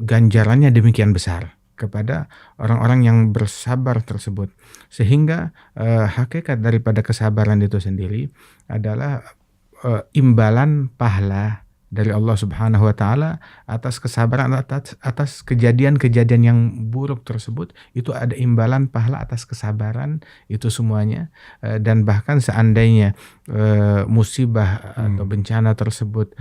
ganjarannya demikian besar kepada orang-orang yang bersabar tersebut, sehingga hakikat daripada kesabaran itu sendiri adalah imbalan pahala dari Allah Subhanahu wa taala atas kesabaran, atas kejadian-kejadian yang buruk tersebut. Itu ada imbalan pahala atas kesabaran itu semuanya, dan bahkan seandainya musibah atau bencana tersebut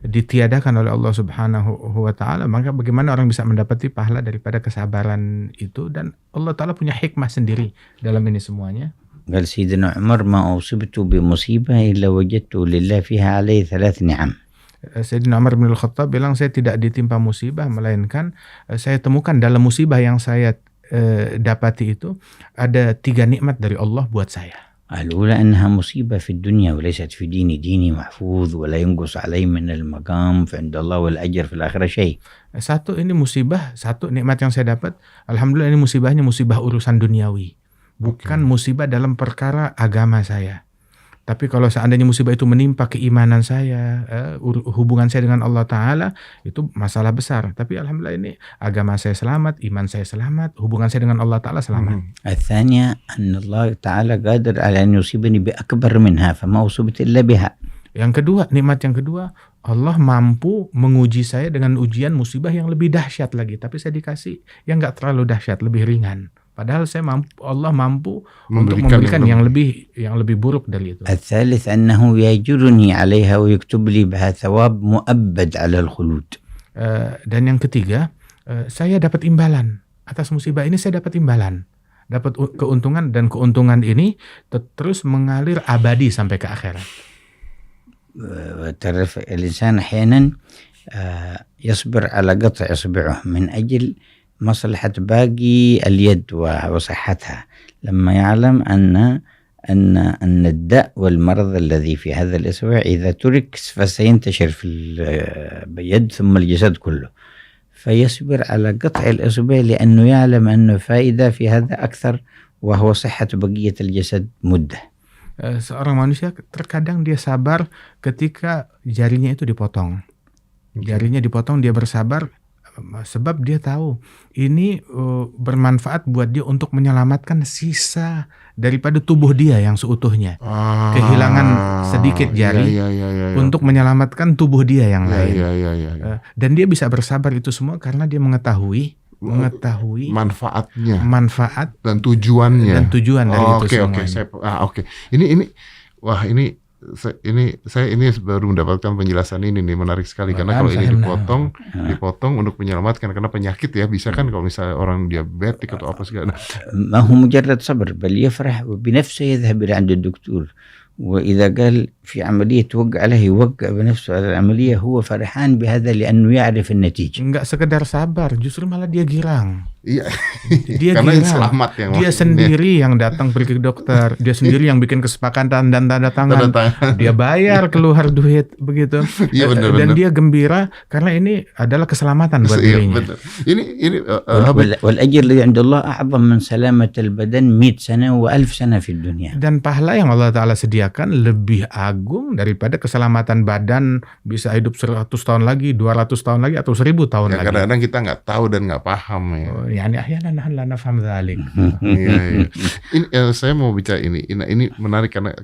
ditiadakan oleh Allah Subhanahu wa taala, maka bagaimana orang bisa mendapati pahala daripada kesabaran itu? Dan Allah Ta'ala punya hikmah sendiri dalam ini semuanya. قال سيدنا عمر ما أصبت بمصيبة إلا وجدت لله فيها علي 3 نعم. Sayyidina Umar bin Al-Khattab bilang, saya tidak ditimpa musibah, melainkan saya temukan dalam musibah yang saya dapati itu ada 3 nikmat dari Allah buat saya. الأولى أنها مصيبة في الدنيا وليست في ديني محفوظ ولا ينقص علي من المقام فعند الله والأجر في الآخرة شيء. Satu, ini musibah, satu nikmat yang saya dapat, alhamdulillah ini musibahnya musibah urusan duniawi, bukan musibah dalam perkara agama saya. Tapi kalau seandainya musibah itu menimpa keimanan saya, hubungan saya dengan Allah Ta'ala, itu masalah besar. Tapi alhamdulillah ini agama saya selamat, iman saya selamat, hubungan saya dengan Allah Ta'ala selamat. الثانية أن الله تعالى قادر على أن يصيبني بأكبر منها فما أصبت إلا بها. Yang kedua, nikmat yang kedua, Allah mampu menguji saya dengan ujian musibah yang lebih dahsyat lagi, tapi saya dikasih yang nggak terlalu dahsyat, lebih ringan. Padahal Allah mampu untuk memberikan yang lebih buruk dari itu. الثالث أنه يجرني عليها ويكتب لي بها ثواب مؤبد على الخلود. Dan yang ketiga, saya dapat imbalan atas musibah ini, saya dapat imbalan, dapat keuntungan, dan keuntungan ini terus mengalir abadi sampai ke akhirat. وتعرف الإنسان أحيانا يصبر على قطع إصبعه من أجل مصلحة باقي اليد وصحتها، لما يعلم أن الداء والمرض الذي في هذا الإصبع إذا ترك فسينتشر في اليد ثم الجسد كله، فيصبر على قطع الإصبع لأنه يعلم أن فائدة في هذا أكثر وهو صحة بقية الجسد مدة. Seorang manusia terkadang dia sabar ketika jarinya itu dipotong. Jarinya dipotong, dia bersabar sebab dia tahu ini bermanfaat buat dia untuk menyelamatkan sisa daripada tubuh dia yang seutuhnya. Kehilangan sedikit jari untuk menyelamatkan tubuh dia yang lain. Dan dia bisa bersabar itu semua karena dia mengetahui manfaat dan tujuannya. Tujuan dari itu semua. Ini baru mendapatkan penjelasan ini nih, menarik sekali karena kalau ini dipotong untuk menyelamatkan karena penyakit ya, bisa kan kalau misalnya orang diabetik atau apa segala. ما هو مجرد صبر بل يفرح بنفسه يذهب إلى عند الدكتور وإذا قال في عملية توقع عليه يوقع بنفسه على العملية هو فرحان بهذا لأنه يعرف النتيجة. Enggak sekedar sabar, justru malah dia girang. Iya. Dia karena girang. Selamat yang dia sendiri yang datang pergi ke dokter, dia sendiri yang bikin kesepakatan dan tanda tangan. Dia bayar keluar duit begitu. Iya, benar, dan dia gembira karena ini adalah keselamatan buat dirinya. Ini والأجر الذي عند الله أعظم من سلامة البدن 100 سنة و1000 سنة في الدنيا. Dan pahala yang Allah Ta'ala sediakan lebih agung daripada keselamatan badan bisa hidup 100 tahun lagi, 200 tahun lagi, atau 1000 tahun lagi. Kadang-kadang kita nggak tahu dan nggak paham ya. Yani ahyanan nahnu la nafham dzalik. Iya. Ini saya mau bicara ini menarik karena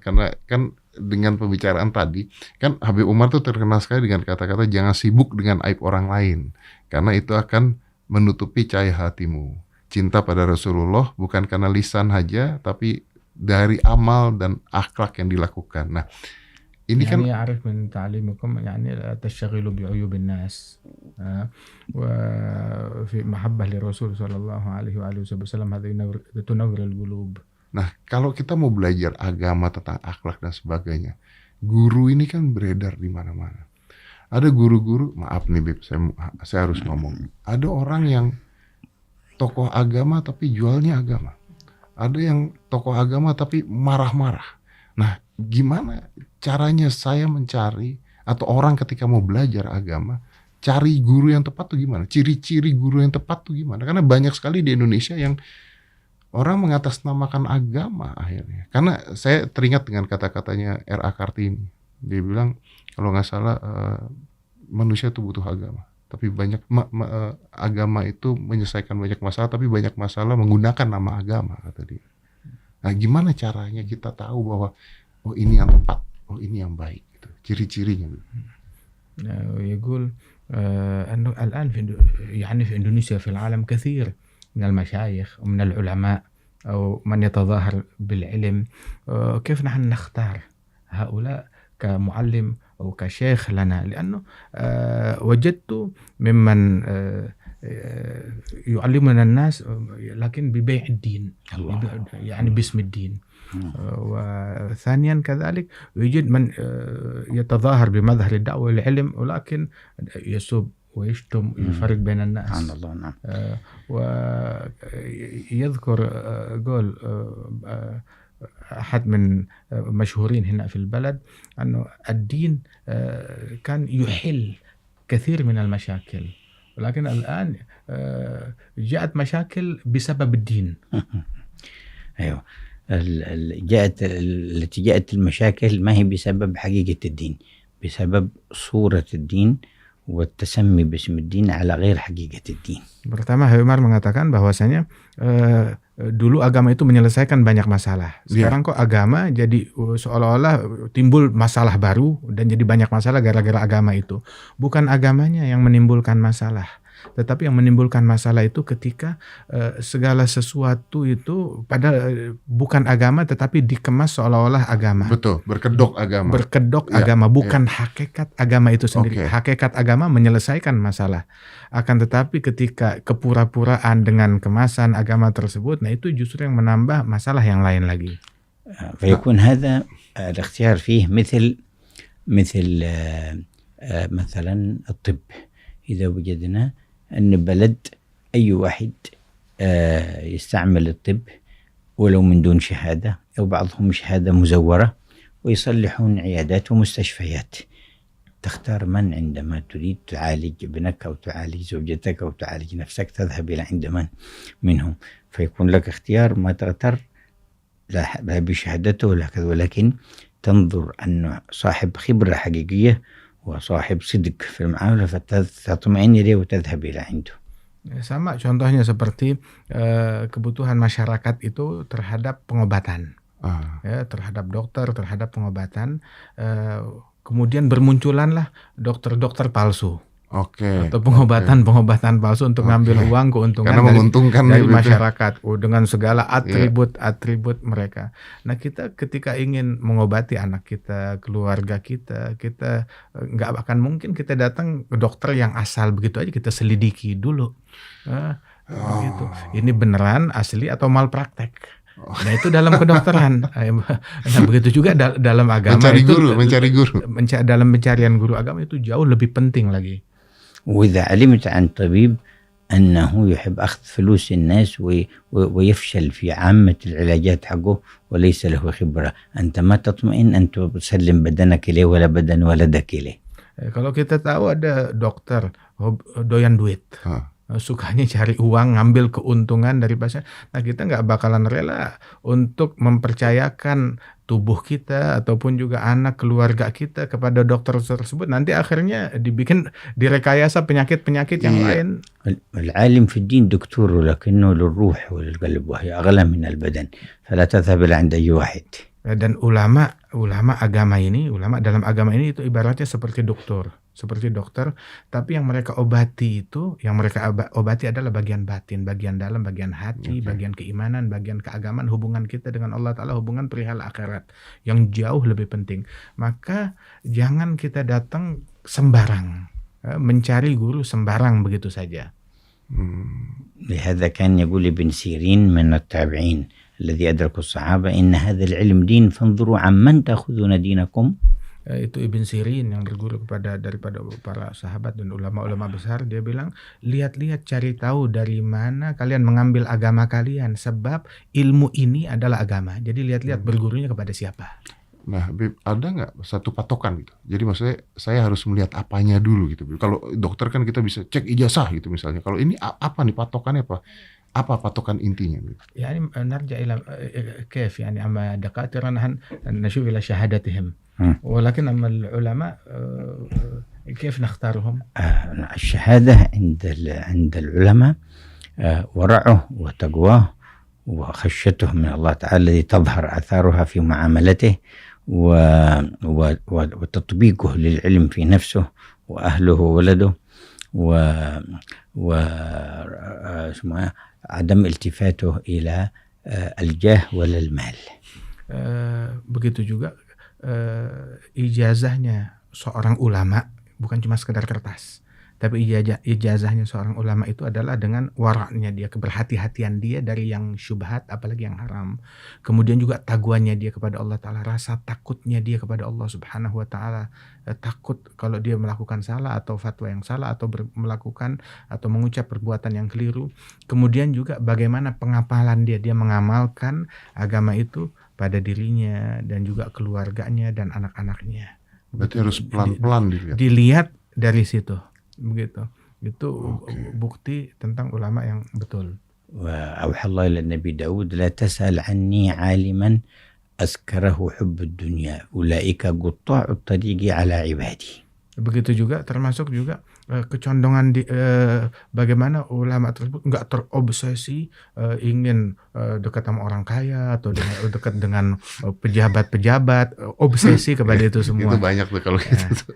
kan dengan pembicaraan tadi kan Habib Umar tuh terkenal sekali dengan kata-kata jangan sibuk dengan aib orang lain karena itu akan menutupi cahaya hatimu. Cinta pada Rasulullah bukan karena lisan saja tapi dari amal dan akhlak yang dilakukan. Nah, ini kan يعرف من تعليمكم يعني لا تشتغلوا بعيوب الناس وفي محبة للرسول صلى الله عليه وآله وسلم هذا تنور القلوب. Nah, kalau kita mau belajar agama tentang akhlak dan sebagainya, guru ini kan beredar di mana-mana. Ada guru-guru, maaf nih Beb, saya harus ngomong. Ada orang yang tokoh agama tapi jualnya agama. Ada yang tokoh agama tapi marah-marah. Nah, gimana caranya saya mencari atau orang ketika mau belajar agama, cari guru yang tepat tuh gimana? Ciri-ciri guru yang tepat tuh gimana? Karena banyak sekali di Indonesia yang orang mengatasnamakan agama akhirnya. Karena saya teringat dengan kata-katanya R.A. Kartini. Dia bilang kalau nggak salah manusia itu butuh agama. Tapi banyak agama itu menyelesaikan banyak masalah, tapi banyak masalah menggunakan nama agama, kata dia. Nah, gimana caranya kita tahu bahwa oh ini yang tepat, oh ini yang baik, gitu. Ciri-cirinya. يقول أنه الآن في إندونيسيا في العالم كثير من المشايخ ومن العلماء أو من يتظاهر بالعلم. كيف نحن نختار هؤلاء كمعلم أو كشيخ لنا؟ لأنه وجدت ممن يعلمنا الناس لكن ببيع الدين، يعني باسم الدين. وثانيا كذلك يوجد من يتظاهر بمظهر الدعوة والعلم ولكن يسب ويشتم يفرق بين الناس. سبحان الله. نعم. ويذكر قول أحد من مشهورين هنا في البلد أنه الدين كان يحل كثير من المشاكل ولكن الآن جاءت مشاكل بسبب الدين. أيوة. التي جاءت المشاكل ما هي بسبب حقيقة الدين، بسبب صورة الدين والتسمي باسم الدين على غير حقيقة الدين. Pertama, Habib Umar mengatakan bahwasanya dulu agama itu menyelesaikan banyak masalah. Sekarang kok agama jadi seolah-olah timbul masalah baru dan jadi banyak masalah gara-gara agama itu. Bukan agamanya yang menimbulkan masalah, tetapi yang menimbulkan masalah itu ketika segala sesuatu itu padahal bukan agama tetapi dikemas seolah-olah agama. Betul, berkedok agama. Agama, bukan hakikat agama itu sendiri. Hakikat agama menyelesaikan masalah. Akan tetapi ketika kepura-puraan dengan kemasan agama tersebut, nah itu justru yang menambah masalah yang lain lagi. فيكون هذا الاختيار فيه مثل مثلا الطب. إذا وجدنا أن بلد أي واحد يستعمل الطب ولو من دون شهادة أو بعضهم شهادة مزورة ويصلحون عيادات ومستشفيات. تختار من عندما تريد تعالج ابنك أو تعالج زوجتك أو تعالج نفسك، تذهب إلى عند من منهم، فيكون لك اختيار ما تغتر لا بشهادته ولا كذا، ولكن تنظر أنه صاحب خبرة حقيقية وصاحب صدق في المعاملة فتطمئن إليه وتذهب إلى عنده. Sama contohnya seperti kebutuhan masyarakat itu terhadap pengobatan, ya, terhadap dokter, terhadap pengobatan. Kemudian bermunculanlah dokter-dokter palsu. Atau pengobatan palsu untuk ngambil uang keuntungan dari masyarakat dengan segala atribut mereka. Nah, kita ketika ingin mengobati anak kita, keluarga kita nggak akan mungkin kita datang ke dokter yang asal begitu aja, kita selidiki dulu. Gitu. Ini beneran asli atau malpraktek. Nah, itu dalam kedokteran. Nah, begitu juga dalam agama mencari guru. Dalam pencarian guru agama itu jauh lebih penting lagi. وإذا علمت عن طبيب أنه يحب أخذ فلوس الناس ويفشل في عامة العلاجات حقه وليس له خبرة، أنت ما تطمئن أن تسلم بدنك إليه ولا بدن ولدك إليه. Kalau kita tahu ada dokter doyan duit, sukanya cari uang, ngambil keuntungan dari pasien, nah kita nggak bakalan rela untuk mempercayakan tubuh kita ataupun juga anak keluarga kita kepada dokter tersebut. Nanti akhirnya direkayasa penyakit-penyakit yang lain. العالم في الدين دكتور ولكنه للروح وللقلب وهي أغلى من البدن فلا تذهب إلى عند أي واحد. Dan ulama dalam agama ini itu ibaratnya seperti dokter, tapi yang mereka obati adalah bagian batin, bagian dalam, bagian hati, bagian keimanan, bagian keagamaan, hubungan kita dengan Allah Ta'ala, hubungan perihal akhirat yang jauh lebih penting. Maka jangan kita datang sembarang, mencari guru sembarang begitu saja. لهذا كان يقول ابن سيرين من التابعين الذي أدرك الصحابة إن هذا العلم دين فانظروا عمن تأخذون دينكم. Itu Ibn Sirin yang berguru daripada para sahabat dan ulama-ulama besar. Dia bilang, lihat-lihat, cari tahu dari mana kalian mengambil agama kalian, sebab ilmu ini adalah agama. Jadi lihat-lihat bergurunya kepada siapa. Nah, Bib, ada nggak satu patokan gitu? Jadi maksudnya saya harus melihat apanya dulu gitu, Bib. Kalau dokter kan kita bisa cek ijazah gitu misalnya. Kalau ini apa nih patokannya apa? Apa patokan intinya? يعني نرجع إلى كيف يعني أما دكاترة نشوف إلى شهادتهم ولكن أما العلماء كيف نختارهم؟ الشهادة عند العلماء ورعه وتقواه وخشيته من الله تعالى الذي تظهر آثارها في معاملته وتطبيقه للعلم في نفسه وأهله وولده عدم التفاته إلى الجاه ولا المال. Begitu juga ijazahnya seorang ulama bukan cuma sekedar kertas, tapi ijazahnya seorang ulama itu adalah dengan waraknya dia, keberhati-hatian dia dari yang syubhat apalagi yang haram. Kemudian juga taguannya dia kepada Allah Ta'ala, rasa takutnya dia kepada Allah Subhanahu wa Ta'ala, takut kalau dia melakukan salah atau fatwa yang salah atau melakukan atau mengucap perbuatan yang keliru. Kemudian juga bagaimana pengapalan dia mengamalkan agama itu pada dirinya dan juga keluarganya dan anak-anaknya. Berarti harus pelan-pelan dilihat dari situ. Begitu. Itu bukti tentang ulama yang betul. وأوحى الله إلى النبي داود لا تسأل عني عالما أذكره حب الدنيا أولئك قطاع الطريق على عبادي. Begitu juga termasuk juga kecondongan bagaimana ulama tersebut nggak terobsesi ingin dekat sama orang kaya atau dekat dengan pejabat-pejabat, obsesi kepada itu semua. Itu banyak tuh kalau gitu.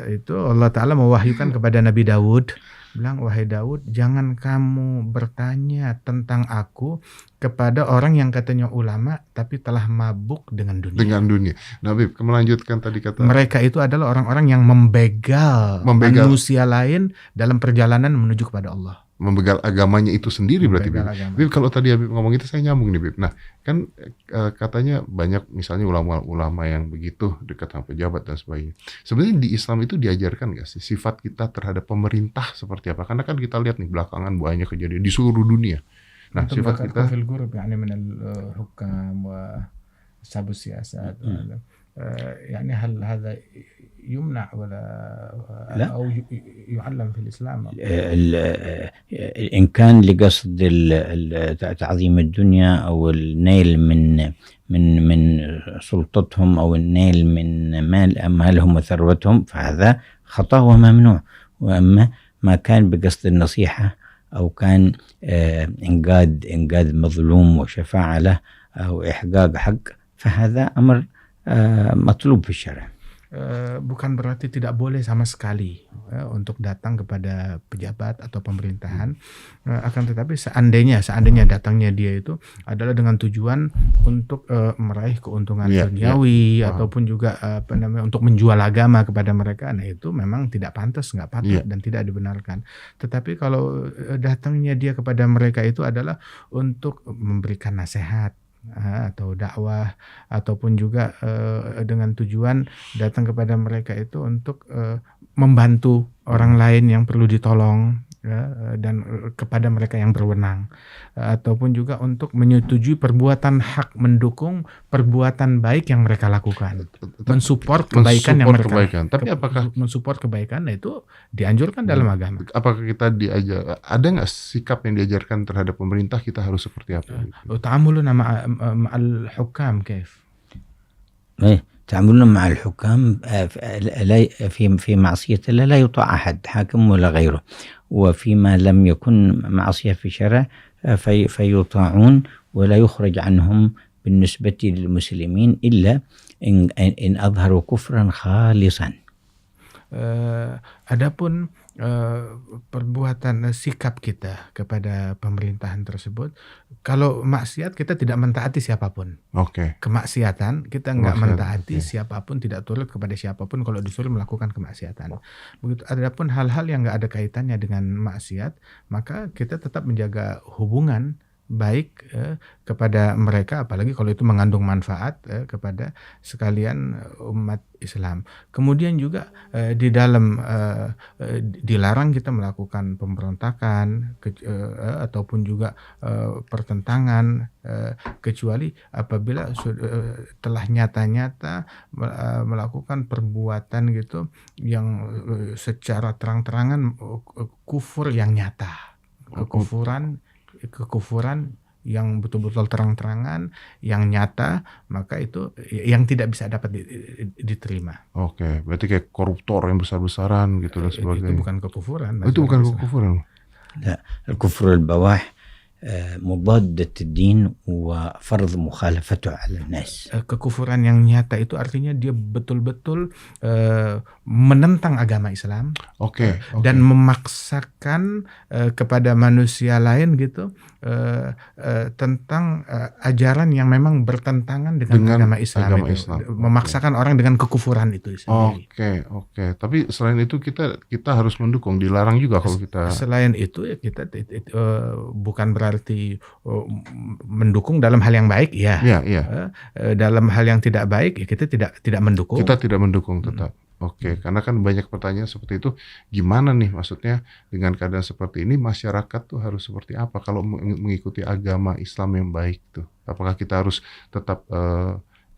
Itu Allah Ta'ala mewahyukan kepada Nabi Daud, bilang, wahai Daud, jangan kamu bertanya tentang aku kepada orang yang katanya ulama tapi telah mabuk dengan dunia. Nah, Bib, melanjutkan tadi kata mereka itu adalah orang-orang yang membegal manusia lain dalam perjalanan menuju kepada Allah. Membegal agamanya itu sendiri berarti, Bib. Bib, kalau tadi Habib ngomong itu saya nyambung nih, Bib. Nah, kan katanya banyak misalnya ulama-ulama yang begitu dekat sama pejabat dan sebagainya. Sebenarnya di Islam itu diajarkan nggak sih sifat kita terhadap pemerintah seperti apa? Karena kan kita lihat nih belakangan banyak kejadian di seluruh dunia. Nah, sifat kita fil ghurub يعني من الحكام وأصحاب السياسات يعني هل هذا يمنع ولا لا. أو يعلم في الإسلام؟ إن كان لقصد تعظيم الدنيا أو النيل من سلطتهم أو النيل من مال أموالهم وثروتهم فهذا خطأ وممنوع. وأما ما كان بقصد النصيحة أو كان إنقاذ مظلوم وشفاعة له أو إحقاق حق فهذا أمر مطلوب في الشرع. Bukan berarti tidak boleh sama sekali untuk datang kepada pejabat atau pemerintahan, akan tetapi seandainya datangnya dia itu adalah dengan tujuan untuk meraih keuntungan duniawi ataupun juga untuk menjual agama kepada mereka, nah itu memang tidak pantas, nggak patut dan tidak dibenarkan. Tetapi kalau datangnya dia kepada mereka itu adalah untuk memberikan nasihat atau dakwah ataupun juga dengan tujuan datang kepada mereka itu untuk membantu orang lain yang perlu ditolong dan kepada mereka yang berwenang, ataupun juga untuk menyetujui perbuatan hak, mendukung perbuatan baik yang mereka lakukan, mensupport kebaikan yang mereka. Tapi apakah mensupport kebaikan itu dianjurkan dalam agama? Apakah kita ada nggak sikap yang diajarkan terhadap pemerintah kita harus seperti apa? Ta'amuluna ma'al hukam kaif? تعاملنا مع الحكام في معصية الله لا يطاع أحد حاكم ولا غيره، وفيما لم يكن معصية في شرع فيطاعون ولا يخرج عنهم بالنسبة للمسلمين إلا إن أظهروا كفرا خالصا. Adapun perbuatan sikap kita kepada pemerintahan tersebut, kalau maksiat kita tidak mentaati siapapun. Kemaksiatan kita nggak mentaati siapapun, tidak turut kepada siapapun kalau disuruh melakukan kemaksiatan. Begitu. Adapun hal-hal yang nggak ada kaitannya dengan maksiat, maka kita tetap menjaga hubungan baik kepada mereka, apalagi kalau itu mengandung manfaat kepada sekalian umat Islam. Kemudian juga di dalam dilarang kita melakukan pemberontakan ataupun juga pertentangan, kecuali apabila telah nyata-nyata melakukan perbuatan gitu yang secara terang-terangan kufur yang nyata, kekufuran yang betul-betul terang-terangan, yang nyata, maka itu yang tidak bisa dapat diterima. Berarti kayak koruptor yang besar-besaran gitu dan sebagainya. Itu bukan kekufuran. Itu bukan kekufuran. الكفر البواح مضادة الدين وفرض مخالفته على الناس. Kekufuran yang nyata itu artinya dia betul-betul menentang agama Islam, dan memaksakan kepada manusia lain gitu tentang ajaran yang memang bertentangan dengan agama Islam. Memaksakan orang dengan kekufuran itu sendiri. Tapi selain itu kita harus mendukung, dilarang juga kalau kita. Selain itu ya kita bukan berarti mendukung dalam hal yang baik, dalam hal yang tidak baik ya kita tidak mendukung. Kita tidak mendukung tetap. Karena kan banyak pertanyaan seperti itu, gimana nih maksudnya dengan keadaan seperti ini masyarakat tuh harus seperti apa kalau mengikuti agama Islam yang baik tuh? Apakah kita harus tetap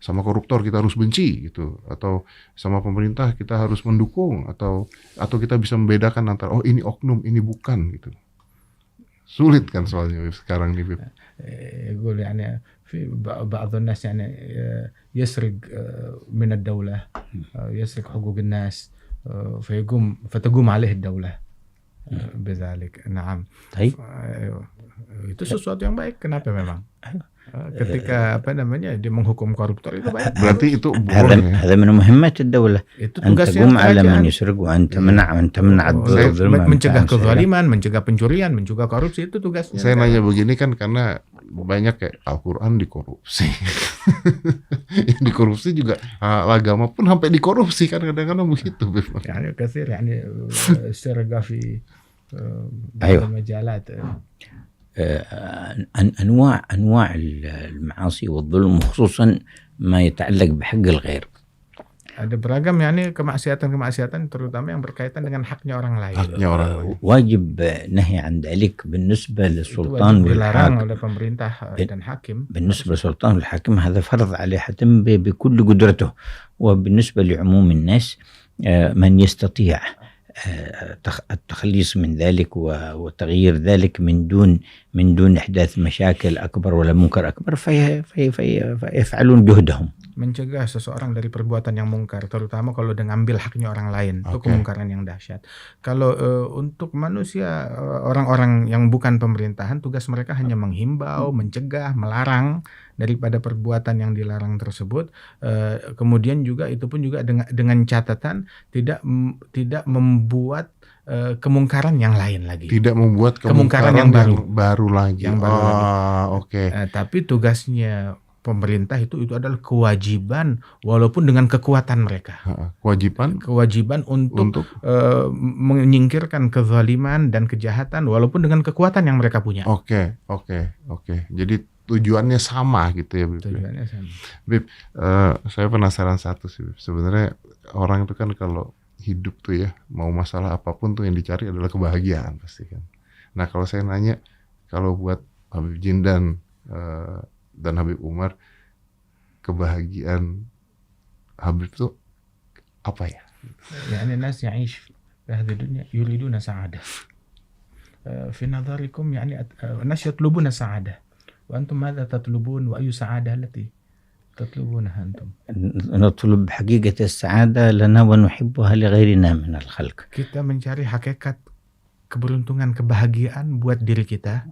sama koruptor kita harus benci gitu, atau sama pemerintah kita harus mendukung, atau kita bisa membedakan antara ini oknum, ini bukan gitu? Sulit kan soalnya sekarang nih, Bib. يقول يعني في بعض الناس يعني يسرق من الدولة، يسرق حقوق الناس، فتقوم عليه الدولة بذلك. نعم. Itu sesuatu yang baik. Kenapa memang? Ketika dia menghukum koruptor itu baik. Berarti itu هذا من مهمات الدولة. أن تقوم على من يسرق وأن تمنع الظلم. Mencegah kezaliman, mencegah pencurian, mencegah korupsi, itu tugasnya. Saya nanya begini kan karena banyak kayak Al-Quran dikorupsi. Dikorupsi juga agama pun sampai dikorupsi kan, kadang-kadang begitu. يعني كثير يعني سرقة في بعض المجالات. أنواع المعاصي والظلم، خصوصا ما يتعلق بحق الغير. Ada beragam kemaksiatan terutama yang berkaitan dengan haknya orang lain. Haknya orang lain. واجب نهي عن ذلك بالنسبة Itu للسلطان wajib dilarang والحاكم. oleh pemerintah dan hakim. بالنسبة للسلطان والحاكم هذا فرض عليه حتم بكل قدرته. وبالنسبة لعموم الناس من يستطيع التخليص من ذلك وتغيير ذلك من دون إحداث مشاكل أكبر ولا منكر أكبر فيفعلون جهدهم. Mencegah seseorang dari perbuatan yang mungkar, terutama kalau udah ngambil haknya orang lain, itu kemungkaran yang dahsyat. Kalau untuk manusia, orang-orang yang bukan pemerintahan, tugas mereka hanya menghimbau, mencegah, melarang daripada perbuatan yang dilarang tersebut. Kemudian juga itu pun juga dengan catatan tidak membuat kemungkaran yang lain lagi. Tidak membuat Kemungkaran yang baru lagi. Oke. Tapi tugasnya pemerintah itu adalah kewajiban, walaupun dengan kekuatan mereka. Kewajiban untuk menyingkirkan kezaliman dan kejahatan walaupun dengan kekuatan yang mereka punya. Oke. Jadi tujuannya sama gitu ya, Bib. Tujuannya sama. Bib, saya penasaran satu sih, Bib. Sebenarnya orang itu kan kalau hidup tuh ya, mau masalah apapun tuh yang dicari adalah kebahagiaan pasti kan. Nah kalau saya nanya, kalau buat Habib Jin dan Habib Umar, kebahagiaan Habib itu apa ya? يعني الناس يعيش في هذه الدنيا يريدون سعادة. في نظركم يعني الناس يطلبون السعادة، وأنتم ماذا تطلبون وأي سعادة التي تطلبونها أنتم؟ نطلب حقيقة السعادة لنا ونحبها لغيرنا من الخلق. Kita mencari hakikat keberuntungan, kebahagiaan buat diri kita.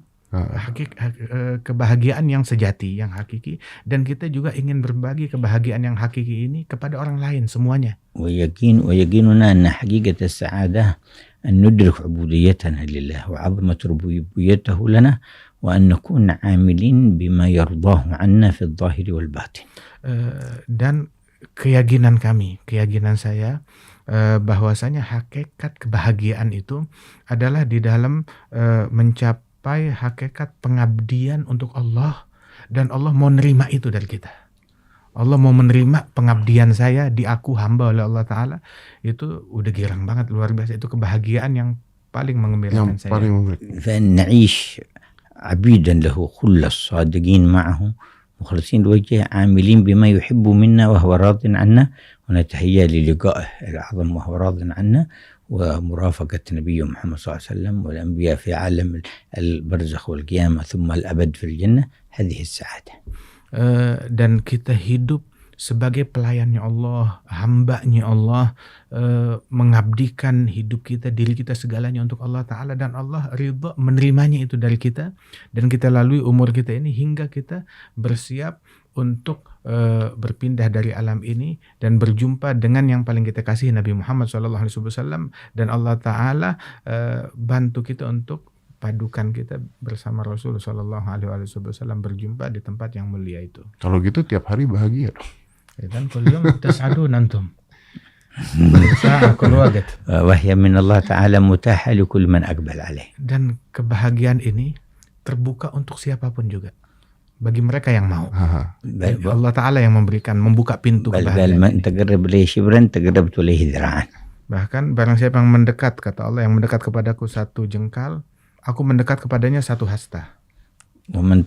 Kebahagiaan yang sejati, yang hakiki, dan kita juga ingin berbagi kebahagiaan yang hakiki ini kepada orang lain semuanya. ويقيننا أن حقيقة السعادة أن ندرك عبوديتنا لله وعظمة ربوبيته لنا وأن نكون عاملين بما يرضاه عنا في الظاهر والباطن. Dan keyakinan saya bahwasanya hakikat kebahagiaan itu adalah di dalam mencapai hakikat pengabdian untuk Allah, dan Allah mau nerima itu dari kita. Allah mau menerima pengabdian saya, aku hamba oleh Allah Ta'ala. Itu udah girang banget, luar biasa. Itu kebahagiaan yang paling mengembirakan saya. فإن نعيش عبيدا له خلص صادقين معه مخلصين لوجهه عاملين بما يحب منا وهو راض عنا ونتهيأ للقائه الأعظم وهو راض عنا ومرافقة نبي محمد صلى الله عليه وسلم والأنبياء في عالم البرزخ والقيامة ثم الأبد في الجنة. هذه السعادة. Dan kita hidup sebagai pelayannya Allah, hambanya Allah, mengabdikan hidup kita, diri kita segalanya untuk Allah Ta'ala, dan Allah ridha menerimanya itu dari kita, dan kita lalui umur kita ini hingga kita bersiap untuk berpindah dari alam ini dan berjumpa dengan yang paling kita kasih, Nabi Muhammad SAW, dan Allah Ta'ala bantu kita untuk padukan kita bersama Rasul Sallallahu Alaihi Wasallam berjumpa di tempat yang mulia itu. Kalau gitu tiap hari bahagia dong. Dan kullum tas'adun antum. وهي من الله تعالى متاحة لكل من أقبل عليه. Dan kebahagiaan ini terbuka untuk siapapun juga, bagi mereka yang mau. Allah Ta'ala yang memberikan, membuka pintu kebahagiaan. Bahkan barang siapa yang mendekat, kata Allah, yang mendekat kepadaku satu jengkal, aku mendekat kepadanya satu hasta. Barang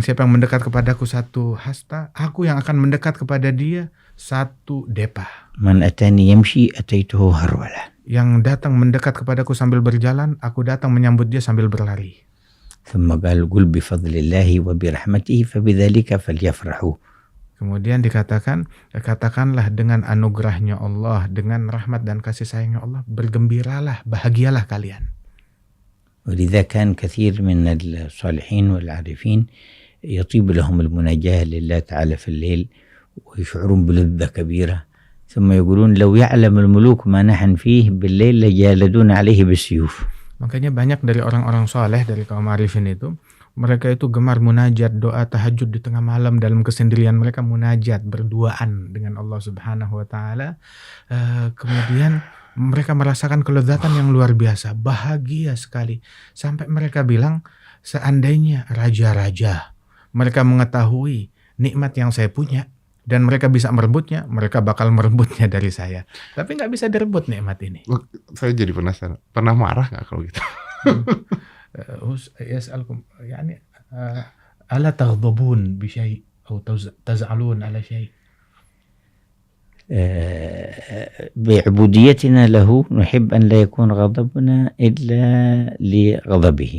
siapa yang mendekat kepadaku satu hasta, aku yang akan mendekat kepada dia satu depa. Yang datang mendekat kepadaku sambil berjalan, aku datang menyambut dia sambil berlari. Kemudian dikatakan, katakanlah dengan anugerahnya Allah, dengan rahmat dan kasih sayangnya Allah, bergembiralah, bahagialah kalian. ولذا كان كثير من الصالحين والعارفين يطيب لهم المناجاة لله تعالى في الليل ويشعرون بلذة كبيرة ثم يقولون لو يعلم الملوك ما نحن فيه بالليل لجالدون عليه بالسيوف. Makanya banyak dari orang-orang soleh dari kaum arifin itu, mereka itu gemar munajat, doa tahajud di tengah malam, dalam kesendirian mereka munajat, berduaan dengan Allah Subhanahu wa Ta'ala. Kemudian mereka merasakan kelezatan yang luar biasa, bahagia sekali, sampai mereka bilang, seandainya raja-raja mereka mengetahui nikmat yang saya punya, dan mereka bisa merebutnya, mereka bakal merebutnya dari saya. Tapi nggak bisa direbut nikmat ini. Saya jadi penasaran. Pernah marah nggak kalau gitu? Yas'alukum yani ala taghdabun bi syai' atau taz'alun ala syai'. بعبوديتنا له نحب أن لا يكون غضبنا إلا لغضبه.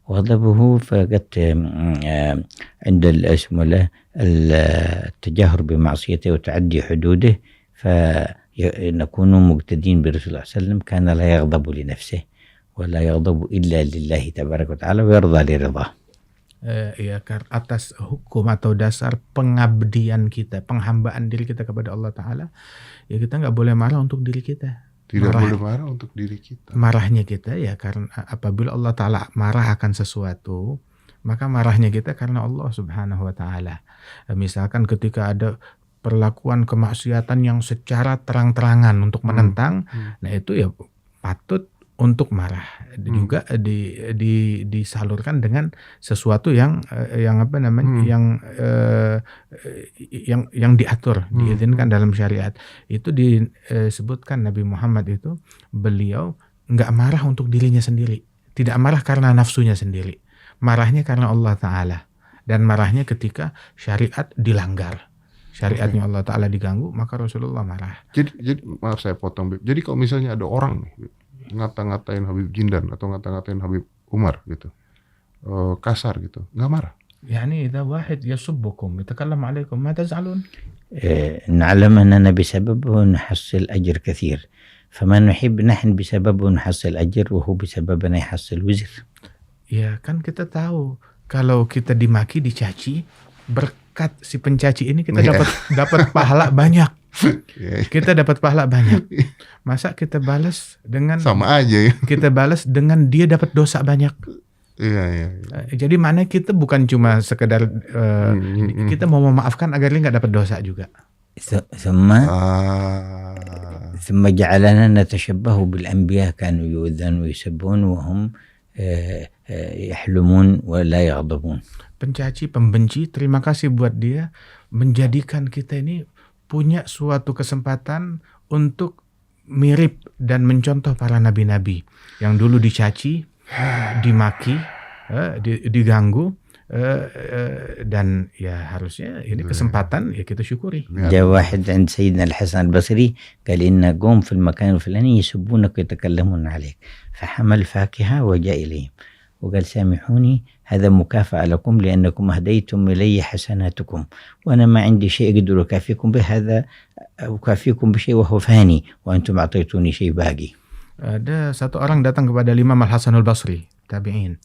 غضبه فقد عند اسمه له التجاهر بمعصيته وتعدي حدوده فنكون مقتدين برسول الله صلى الله عليه وسلم كان لا يغضب لنفسه ولا يغضب إلا لله تبارك وتعالى ويرضى لرضاه. Ya, atas hukum atau dasar pengabdian kita, penghambaan diri kita kepada Allah Ta'ala, ya kita nggak boleh marah untuk diri kita. Tidak boleh marah untuk diri kita. Marahnya kita ya karena apabila Allah Ta'ala marah akan sesuatu, maka marahnya kita karena Allah Subhanahu Wa Ta'ala. Misalkan ketika ada perlakuan kemaksiatan yang secara terang-terangan untuk menentang, nah itu ya patut untuk marah. Juga disalurkan dengan sesuatu yang apa namanya, yang diatur, diizinkan dalam syariat. Itu disebutkan Nabi Muhammad itu beliau nggak marah untuk dirinya sendiri, tidak marah karena nafsunya sendiri, marahnya karena Allah Ta'ala, dan marahnya ketika syariat dilanggar, syariatnya Allah Ta'ala diganggu, maka Rasulullah marah. Jadi maaf saya potong, Bib. Jadi kalau misalnya ada orang nih ngata-ngatain Habib Jindan atau ngata-ngatain Habib Umar gitu, kasar gitu, nggak marah? يعني إذا واحد يسبكم يتكلم عليكم ما تزعلون؟ نعلم أننا بسببه نحصل أجر كثير، فما نحب نحن بسببه نحصل أجر وهو بسببنا يحصل وزر. Ya kan kita tahu kalau kita dimaki, dicaci, berkat si pencaci ini kita dapat pahala banyak. Kita dapat pahala banyak. Masa kita balas dengan sama aja ya. Kita balas dengan dia dapat dosa banyak. Iya. Jadi maknanya kita bukan cuma sekedar kita mau memaafkan agar dia nggak dapat dosa juga. ثم جعلنا نتشبه بالأنبياء كانوا يؤذون ويسبون وهم يحلمون ولا يغضبون. Pencaci, pembenci, terima kasih buat dia menjadikan kita ini punya suatu kesempatan untuk mirip dan mencontoh para nabi-nabi yang dulu dicaci, dimaki, diganggu, dan ya harusnya ini kesempatan ya kita syukuri. جاء واحد عند سيدنا الحسن البصري قال إن قوم في المكان الفلاني يسبونك ويتكلمون عليك فحمل فاكهة وجاء إليهم وقال سامحوني هذا مكافأة لكم لأنكم أهديتم إلي حسناتكم وأنا ما عندي شيء أقدر أكافئكم به، هذا أكافئكم بشيء وهو فاني وأنتم أعطيتوني شيء باقي. Ada satu orang datang kepada Imam Al-Hasan Al-Basri, tabi'in,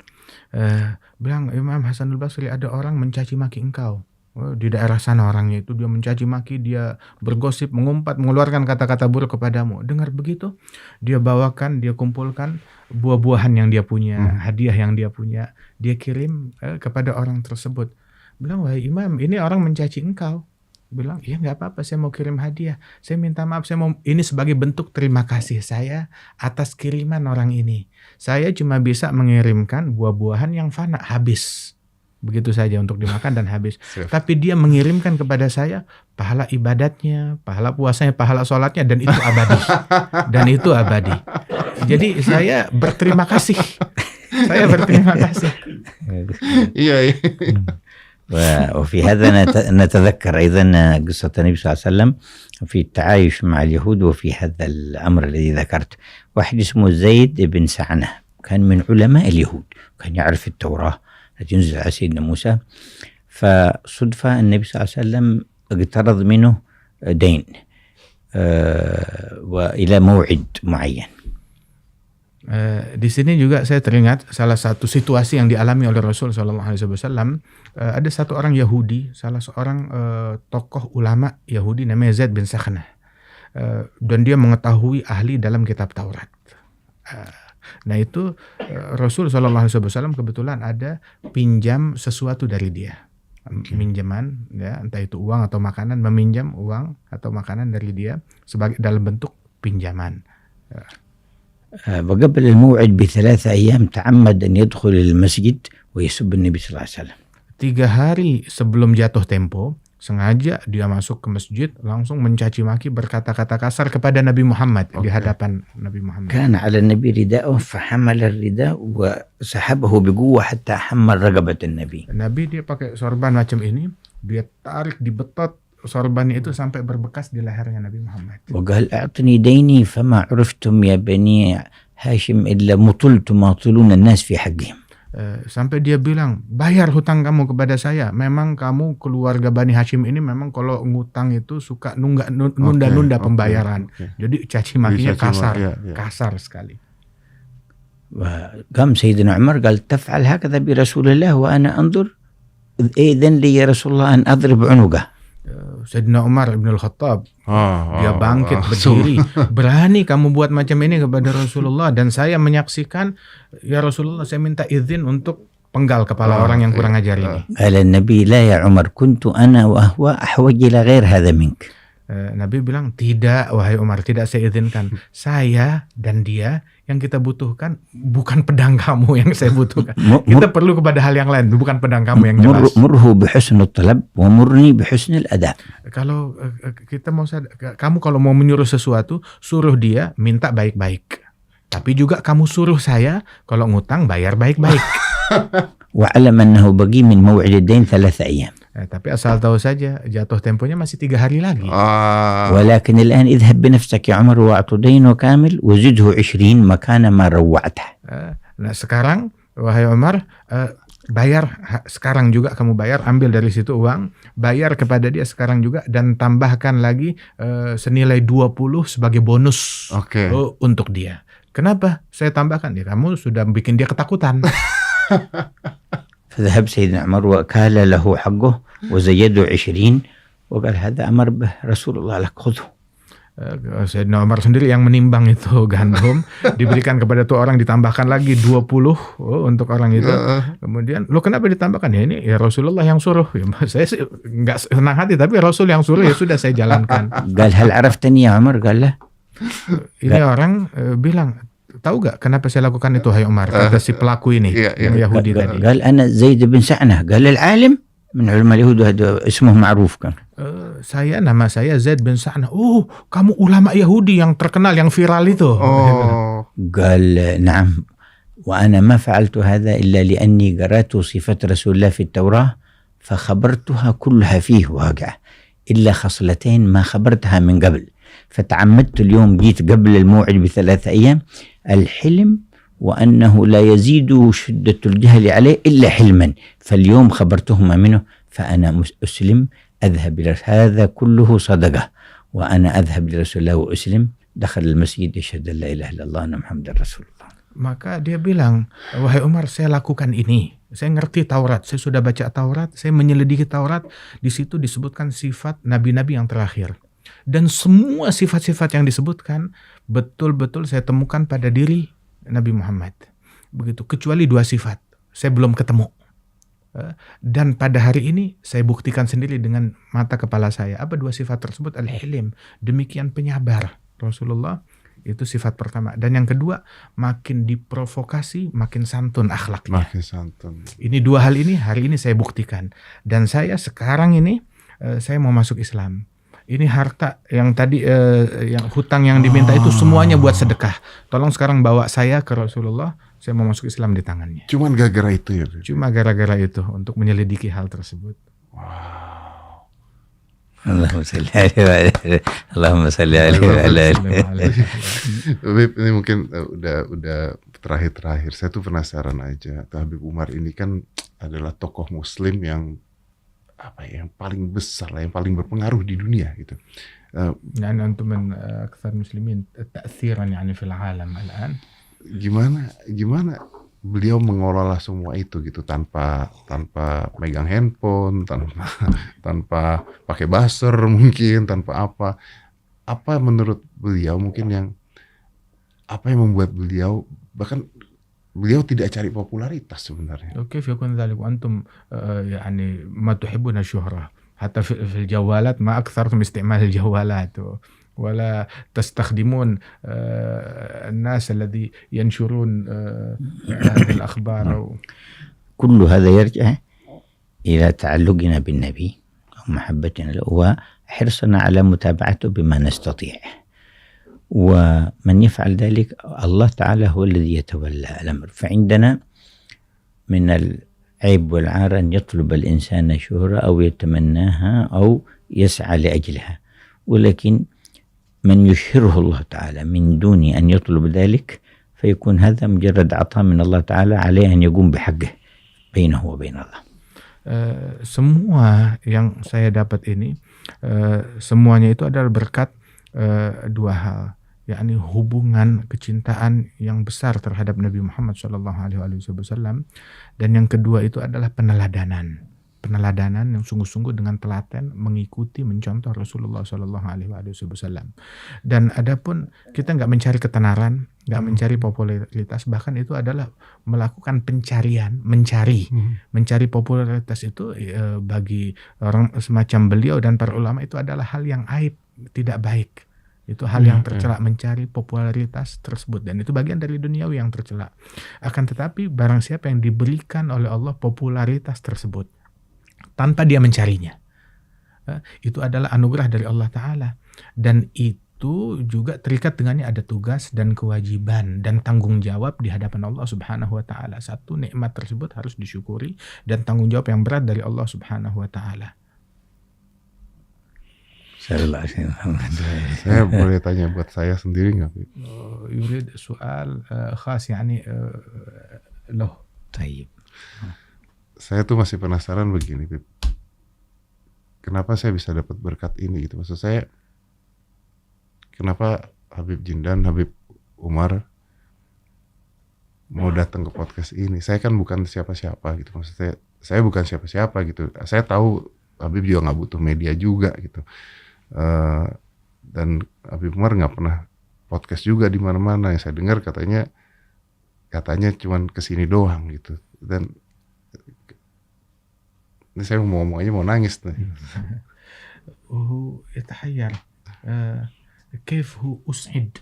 bilang, Imam Hasan Al-Basri, ada orang mencaci maki engkau. Di daerah sana orangnya itu dia mencaci maki, dia bergosip, mengumpat, mengeluarkan kata-kata buruk kepadamu. Dengar begitu, dia bawakan, dia kumpulkan buah-buahan yang dia punya, hadiah yang dia punya, dia kirim kepada orang tersebut. Bilang, wahai Imam, ini orang mencaci engkau. Bilang, iya nggak apa-apa, saya mau kirim hadiah, saya minta maaf, ini sebagai bentuk terima kasih saya atas kiriman orang ini. Saya cuma bisa mengirimkan buah-buahan yang fana, habis. Begitu saja untuk dimakan dan habis. Tapi dia mengirimkan kepada saya pahala ibadatnya, pahala puasanya, pahala sholatnya, dan itu abadi. Dan itu abadi. Jadi saya berterima kasih. Saya berterima kasih. Iya. وفي هذا نتذكر أيضا قصة النبي صلى الله عليه وسلم في التعايش مع اليهود. وفي هذا الأمر الذي ذكرت واحد اسمه زيد بن سعنة كان من علماء اليهود، كان يعرف التوراة التي نزلت على سيدنا موسى. فصدفة النبي صلى الله عليه وسلم اقترض منه دين وإلى موعد معين. Di sini juga saya teringat salah satu situasi yang dialami oleh Rasul SAW. Ada satu orang Yahudi, salah seorang tokoh ulama Yahudi namanya Zaid bin Sakhnah, dan dia mengetahui ahli dalam kitab Taurat. Nah itu Rasul SAW kebetulan ada pinjam sesuatu dari dia, minjaman, ya, entah itu uang atau makanan, meminjam uang atau makanan dari dia sebagai dalam bentuk pinjaman. وقبل الموعد ب3 أيام تعمد أن يدخل المسجد ويسب النبي صلى الله عليه وسلم. 3 hari sebelum jatuh tempo, sengaja dia masuk ke masjid langsung mencaci maki, berkata-kata kasar kepada Nabi Muhammad di hadapan Nabi Muhammad. كان على النبي رداءه فحمل الرداء وسحبه بقوة حتى حمل رقبة النبي. Nabi dia pakai sorban macam ini, dia tarik dibetot sorbannya itu sampai berbekas di lehernya Nabi Muhammad. وقال أعطني ديني فما عرفتم يا بني هاشم إلا مطلون الناس في حقهم. Sampai dia bilang, bayar hutang kamu kepada saya. Memang kamu keluarga Bani Hashim ini memang kalau ngutang itu suka nunda-nunda pembayaran. Jadi caci makinya kasar sekali. قام سيدنا عمر قال تفعل هكذا برسول الله وأنا أنظر إذن لي يا رسول الله أن أضرب عنقه. Sayyidina Umar Ibn Al-Khattab dia bangkit berdiri, berani kamu buat macam ini kepada Rasulullah, dan saya menyaksikan, ya Rasulullah saya minta izin untuk penggal kepala orang yang kurang ajar ini. قال النبي لا يا عمر كنت أنا وهو أحوج إلى غير هذا منك. Nabi bilang, tidak wahai Umar, tidak saya izinkan. Saya dan dia yang kita butuhkan bukan pedang kamu yang saya butuhkan. Kita perlu kepada hal yang lain, bukan pedang kamu yang jelas. Murhu bihusnul talab wa murni bihusnil adab. Kalau kita mau kamu kalau mau menyuruh sesuatu, suruh dia minta baik-baik. Tapi juga kamu suruh saya kalau ngutang bayar baik-baik. Wa'alam annahu bagi min maw'id ad-dain 3 ayyam. Tapi asal tahu saja jatuh temponya masih 3 hari lagi. ولكن الآن اذهب بنفسك يا عمر وأعطه دينه كامل وزده 20 مكان ما روعته. Nah sekarang wahai Umar, bayar sekarang juga, kamu bayar, ambil dari situ uang, bayar kepada dia sekarang juga, dan tambahkan lagi senilai 20 sebagai bonus untuk dia. Kenapa saya tambahkan? Ya kamu sudah bikin dia ketakutan. فذهب سيدنا عمر وكال له حقه وزيده 20 وقال هذا أمر به رسول الله لك خذه. Sayyidina Umar sendiri yang menimbang itu gandum, diberikan kepada tuh orang, ditambahkan lagi 20 untuk orang itu. Kemudian, lo kenapa ditambahkan? Ya ini ya Rasulullah yang suruh. Ya, saya nggak senang hati, tapi Rasul yang suruh, ya sudah saya jalankan. قال هل عرفتني يا عمر؟ قال له. Ini orang bilang, tahu gak kenapa saya lakukan itu hai Umar? Kata si pelaku ini yang Yahudi tadi. قال أنا زيد بن سعنة. قال العالم من علماء اليهود هذا اسمه معروف كان. Nama saya Zaid bin Sa'nah. Oh, kamu ulama Yahudi yang terkenal, yang viral itu. قال نعم وأنا ما فعلت هذا إلا لأني قرأت صفة رسول الله في التوراة فخبرتها كلها فيه واقعة إلا خصلتين ما خبرتها من قبل فتعمدت اليوم جيت قبل الموعد ب3 أيام الحلم وأنه لا يزيد شدة الجهل عليه إلا حلما فاليوم خبرتهما منه فأنا أسلم أذهب إلى هذا كله صدقة وأنا أذهب لرسول الله وأسلم دخل المسجد يشهد أن لا إله إلا الله أن محمد رسول الله. Maka dia bilang, wahai Umar, saya lakukan ini. Saya ngerti Taurat, saya sudah baca Taurat, saya menyelidiki Taurat. Di situ disebutkan sifat nabi-nabi yang terakhir. Dan semua sifat-sifat yang disebutkan betul-betul saya temukan pada diri Nabi Muhammad. Begitu, kecuali 2 sifat saya belum ketemu. Dan pada hari ini saya buktikan sendiri dengan mata kepala saya. Apa 2 sifat tersebut? Al-Hilim, demikian penyabar Rasulullah. Itu sifat pertama. Dan yang kedua, makin diprovokasi, makin santun akhlaknya. Makin santun. Ini 2 hal ini hari ini saya buktikan. Dan saya sekarang ini saya mau masuk Islam. Ini harta yang tadi yang hutang yang diminta itu semuanya buat sedekah. Tolong sekarang bawa saya ke Rasulullah, saya mau masuk Islam di tangannya. Cuman gara-gara itu ya? Cuma gara-gara itu untuk menyelidiki hal tersebut. Wow. Allahumma salli alaihi. Allahumma salli alaihi. Ini mungkin udah terakhir. Saya tuh penasaran aja. Habib Umar ini kan adalah tokoh Muslim yang yang paling besar lah, yang paling berpengaruh di dunia gitu. يعني أنتم من أكثر المسلمين تأثيرا يعني في العالم الآن. Gimana beliau mengelola semua itu gitu tanpa megang handphone, tanpa pakai buzzer mungkin, tanpa apa menurut beliau mungkin yang membuat beliau, bahkan beliau tidak cari popularitas sebenarnya. كيف يكون ذلك وأنتم يعني ما تحبون الشهرة حتى في الجوالات ما أكثرتم استعمال الجوالات ولا تستخدمون الناس الذي ينشرون هذه الأخبار. كل هذا يرجع إلى تعلقنا بالنبي ومحبتنا له وحرصنا على متابعته بما نستطيع. ومن يفعل ذلك الله تعالى هو الذي يتولى الأمر. فعندنا من العيب والعار أن يطلب الإنسان شهرة أو يتمناها أو يسعى لأجلها، ولكن من يشهره الله تعالى من دون أن يطلب ذلك فيكون هذا مجرد عطاء من الله تعالى عليه أن يقوم بحقه بينه وبين الله. Semua yang saya dapat ini semuanya itu adalah berkat dua hal, yakni hubungan kecintaan yang besar terhadap Nabi Muhammad SAW, dan yang kedua itu adalah peneladanan yang sungguh-sungguh dengan telaten mengikuti, mencontoh Rasulullah SAW. Dan adapun kita nggak mencari ketenaran, nggak mencari popularitas, bahkan itu adalah melakukan pencarian, mencari popularitas itu bagi orang semacam beliau dan para ulama itu adalah hal yang aib, tidak baik. Itu hal yang tercela, mencari popularitas tersebut, dan itu bagian dari duniawi yang tercela. Akan tetapi barang siapa yang diberikan oleh Allah popularitas tersebut tanpa dia mencarinya, itu adalah anugerah dari Allah Ta'ala, dan itu juga terikat dengannya ada tugas dan kewajiban dan tanggung jawab di hadapan Allah Subhanahu wa Ta'ala. Satu, nikmat tersebut harus disyukuri, dan tanggung jawab yang berat dari Allah Subhanahu wa Ta'ala. Saya boleh tanya buat saya sendiri nggak? Yurid soal khas, yani loh. Taib. Saya tuh masih penasaran begini, Bib. Kenapa saya bisa dapat berkat ini gitu? Maksud saya, kenapa Habib Jindan, Habib Umar mau datang ke podcast ini? Saya kan bukan siapa-siapa gitu. Maksud saya bukan siapa-siapa gitu. Saya tahu Habib juga nggak butuh media juga gitu. Dan Habib Umar nggak pernah podcast juga di mana-mana. Yang saya dengar katanya cuman kesini doang gitu. Dan ini saya mau ngomong aja mau nangis nih. يتحير كيف هو أسعد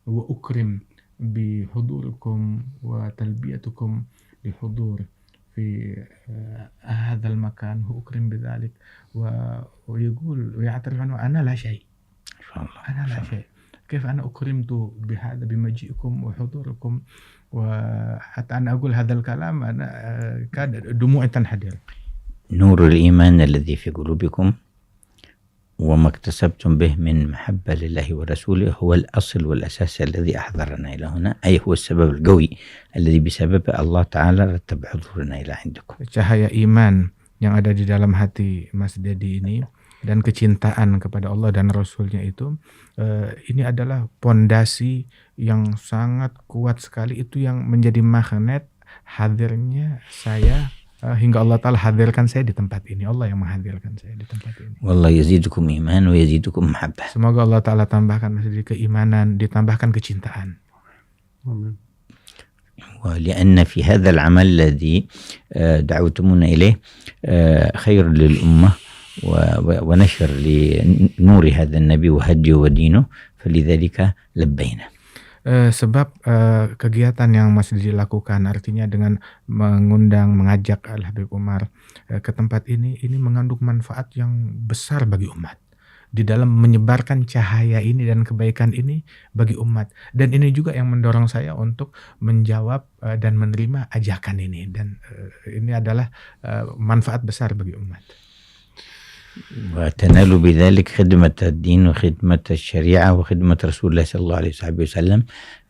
وأكرم بحضوركم وتلبيتكم لحضور في هذا المكان، هو أكرم بذلك ويقول ويعترف أنه أنا لا شيء، أنا لا شيء. كيف أنا أكرمت بهذا بمجيئكم وحضوركم، وحتى أنا أقول هذا الكلام أنا كاد دموعي تنحدر. نور الإيمان الذي في قلوبكم وما اكتسبتم به من محبة لله ورسوله هو الأصل والأساس الذي أحضرنا إلى هنا، أي هو السبب القوي الذي بسببه الله تعالى رتب حضورنا إلى عندكم. Cahaya iman yang ada di dalam hati Mas Dedi ini dan kecintaan kepada Allah dan Rasulnya itu, ini adalah pondasi yang sangat kuat sekali, itu yang menjadi magnet hadirnya saya, hingga Allah Ta'ala hadirkan saya di tempat ini. Allah yang menghadirkan saya di tempat ini. Wallah yazidukum iman wa yazidukum mahabbah. Semoga Allah Ta'ala tambahkan masih keimanan, ditambahkan kecintaan. Amin. ولأن في هذا العمل الذي دعوتمونا إليه خير للأمة ونشر لنور هذا النبي وهديه ودينه، فلذلك لبينا. Sebab kegiatan yang masih dilakukan, artinya dengan mengajak Al-Habib Umar ke tempat ini mengandung manfaat yang besar bagi umat di dalam menyebarkan cahaya ini dan kebaikan ini bagi umat, dan ini juga yang mendorong saya untuk menjawab dan menerima ajakan ini, dan ini adalah manfaat besar bagi umat. وتنال بذلك خدمة الدين وخدمة الشريعة وخدمة رسول الله صلى الله عليه وسلم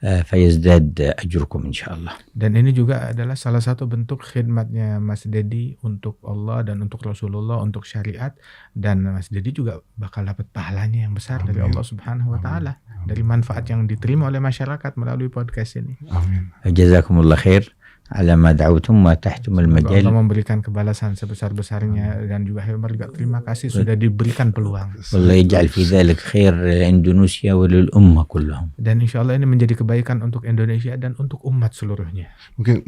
فيزداد أجركم إن شاء الله. Dan ini juga adalah salah satu bentuk khidmatnya Mas Dedi untuk Allah dan untuk Rasulullah, untuk syariat, dan Mas Dedi juga bakal dapat pahalanya yang besar dari Allah Subhanahu wa Ta'ala, dari manfaat yang diterima oleh masyarakat melalui podcast ini. Amin. Jazakumullah khair ala ma da'utum wa tahtum al-majal. Allah memberikan kebalasan sebesar-besarnya, dan juga terima kasih sudah diberikan peluang. Wallah yaj'al fi dzalik khair Indonesia wa lil ummah kullahum. Dan insyaallah ini menjadi kebaikan untuk Indonesia dan untuk umat seluruhnya. Mungkin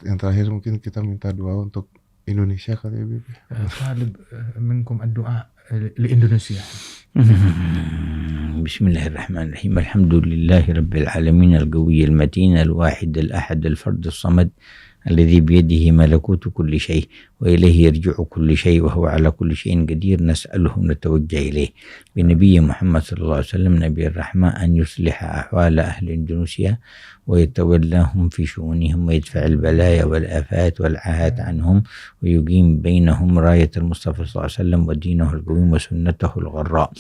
yang terakhir mungkin kita minta doa untuk Indonesia kali ya, Bib. Talib minkum ad-du'a li Indonesia. بسم الله الرحمن الرحيم الحمد لله رب العالمين القوي المتين الواحد الأحد الفرد الصمد الذي بيده ملكوت كل شيء وإليه يرجع كل شيء وهو على كل شيء قدير، نسأله نتوجه إليه بنبي محمد صلى الله عليه وسلم نبي الرحمة أن يصلح أحوال أهل إندونيسيا ويتولاهم في شؤونهم ويدفع البلايا والآفات والعاهات عنهم ويقيم بينهم راية المصطفى صلى الله عليه وسلم ودينه القويم وسنته الغراء،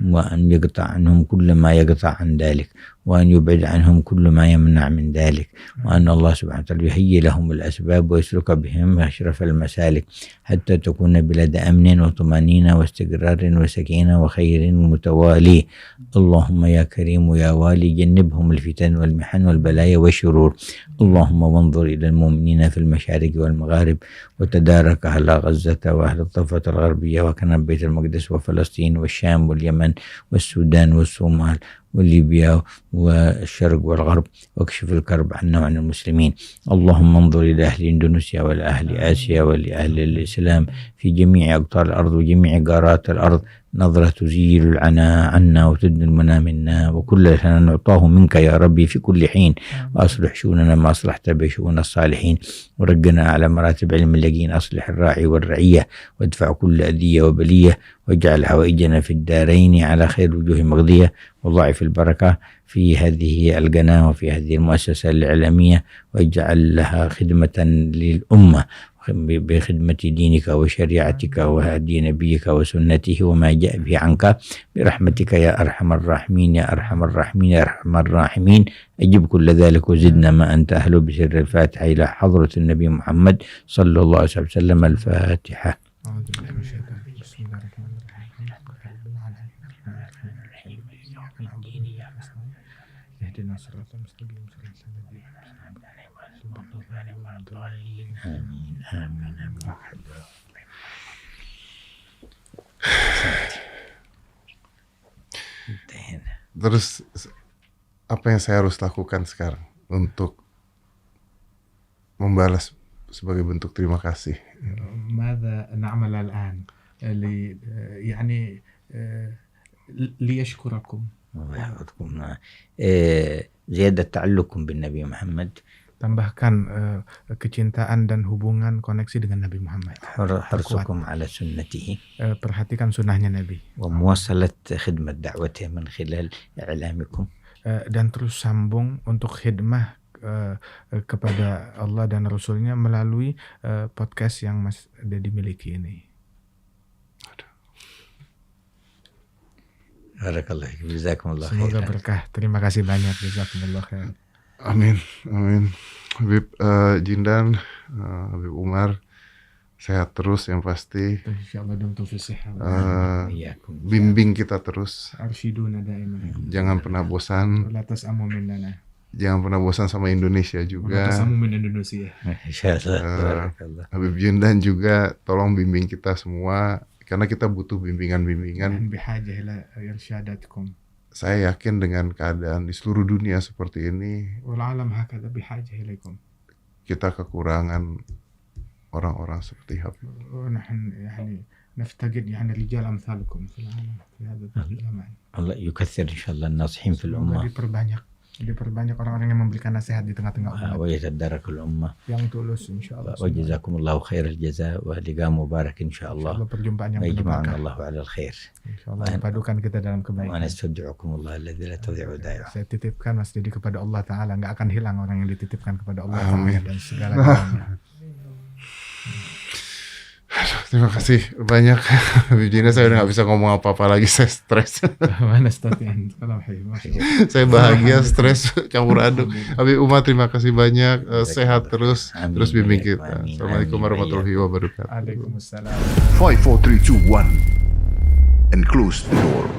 وأن يقطع عنهم كل ما يقطع عن ذلك، وأن يبعد عنهم كل ما يمنع من ذلك، وأن الله سبحانه وتعالى يهيئ لهم الأسباب ويسلك بهم أشرف المسالك حتى تكون بلاد أمن وطمأنينة واستقرار وسكينة وخير متوالي. اللهم يا كريم يا والي جنبهم الفتن والمحن والبلايا والشرور. اللهم وانظر إلى المؤمنين في المشارق والمغارب وتدارك أهل غزة وأهل الضفة الغربية وكان بيت المقدس وفلسطين والشام واليمن والسودان والصومال وليبيا والشرق والغرب، واكشف الكرب عنا وعن المسلمين. اللهم انظر إلى أهل إندونيسيا ولأهل آسيا ولأهل الإسلام في جميع أقطار الأرض وجميع قارات الأرض نظرة تزيل العناء عنا وتدني المنى منا، وكل لنا نعطاه منك يا ربي في كل حين، وأصلح شؤوننا ما أصلحت بشؤون الصالحين، ورقنا على مراتب علم اليقين، أصلح الراعي والرعية وادفع كل أذية وبلية، واجعل حوائجنا في الدارين على خير وجوه مغذية، وضاعف البركة في هذه القناة وفي هذه المؤسسة الإعلامية، واجعل لها خدمة للأمة بخدمة دينك وشريعتك وهدي نبيك وسنته وما جاء به عنك برحمتك يا أرحم الراحمين يا أرحم الراحمين يا أرحم الراحمين. أجب كل ذلك وزدنا ما أنت أهله بسر الفاتحة إلى حضرة النبي محمد صلى الله عليه وسلم. الفاتحة. بسم الله الرحمن الرحيم. اهدنا الصراط المستقيم صراط الذين أنعمت عليهم غير المغضوب عليهم ولا الضالين. آمين آمين آمين. Terus apa yang saya harus lakukan sekarang untuk membalas sebagai bentuk terima kasih? ماذا نعمل الآن يعني ليشكركم؟ الله يحفظكم. زيادة تعلقكم بالنبي محمد. Tambahkan kecintaan dan hubungan koneksi dengan Nabi Muhammad. حرصكم على سنته. Perhatikan sunnahnya Nabi. ومواصلة خدمة دعوته من خلال إعلامكم. Dan terus sambung untuk khidmah kepada Allah dan Rasulnya melalui podcast yang Mas Dedi miliki ini. Barakallah. Jazakumullah khairan. Semoga berkah. Terima kasih banyak. Jazakumullah khairan. Amin, amin. Habib Jindan, Habib Umar, sehat terus yang pasti. Insyaallah dum taufiq sehat. Bimbing kita terus. Arsyiduna daiman. Jangan pernah bosan. La tasamu minna. Jangan pernah bosan sama Indonesia juga. La tasamu min Indonesia. Insyaallah. Habib Jindan juga tolong bimbing kita semua karena kita butuh bimbingan-bimbingan. Bihajah ila irsyadatkum. Saya yakin dengan keadaan di seluruh dunia seperti ini, kita kekurangan orang-orang seperti Habib. Allah يكثر إن شاء الله الناصحين في الأمة. diperbanyak orang-orang yang memberikan nasihat di tengah-tengah umat. ويتدارك الأمة. Yang tulus insyaallah. وجزاكم الله خير الجزاء ولقاء مبارك إن شاء الله. Perjumpaan yang ويجمعنا الله على الخير. Insyaallah padukan kita dalam kebaikan. وأنا أستودعكم الله الذي لا تضيع ودائعه. Saya titipkan Mas Dedi kepada Allah Taala, enggak akan hilang orang yang dititipkan kepada Allah Taala dan segala-galanya. Terima kasih banyak. Habib Jindan, saya udah gak bisa ngomong apa-apa lagi, saya stres. Saya bahagia, stres, campur aduk. Habib Umar, terima kasih banyak. Sehat terus, terus bimbing kita. Assalamualaikum warahmatullahi wabarakatuh. Waalaikumsalam. 5, 4, 3, 2, 1 and close the door.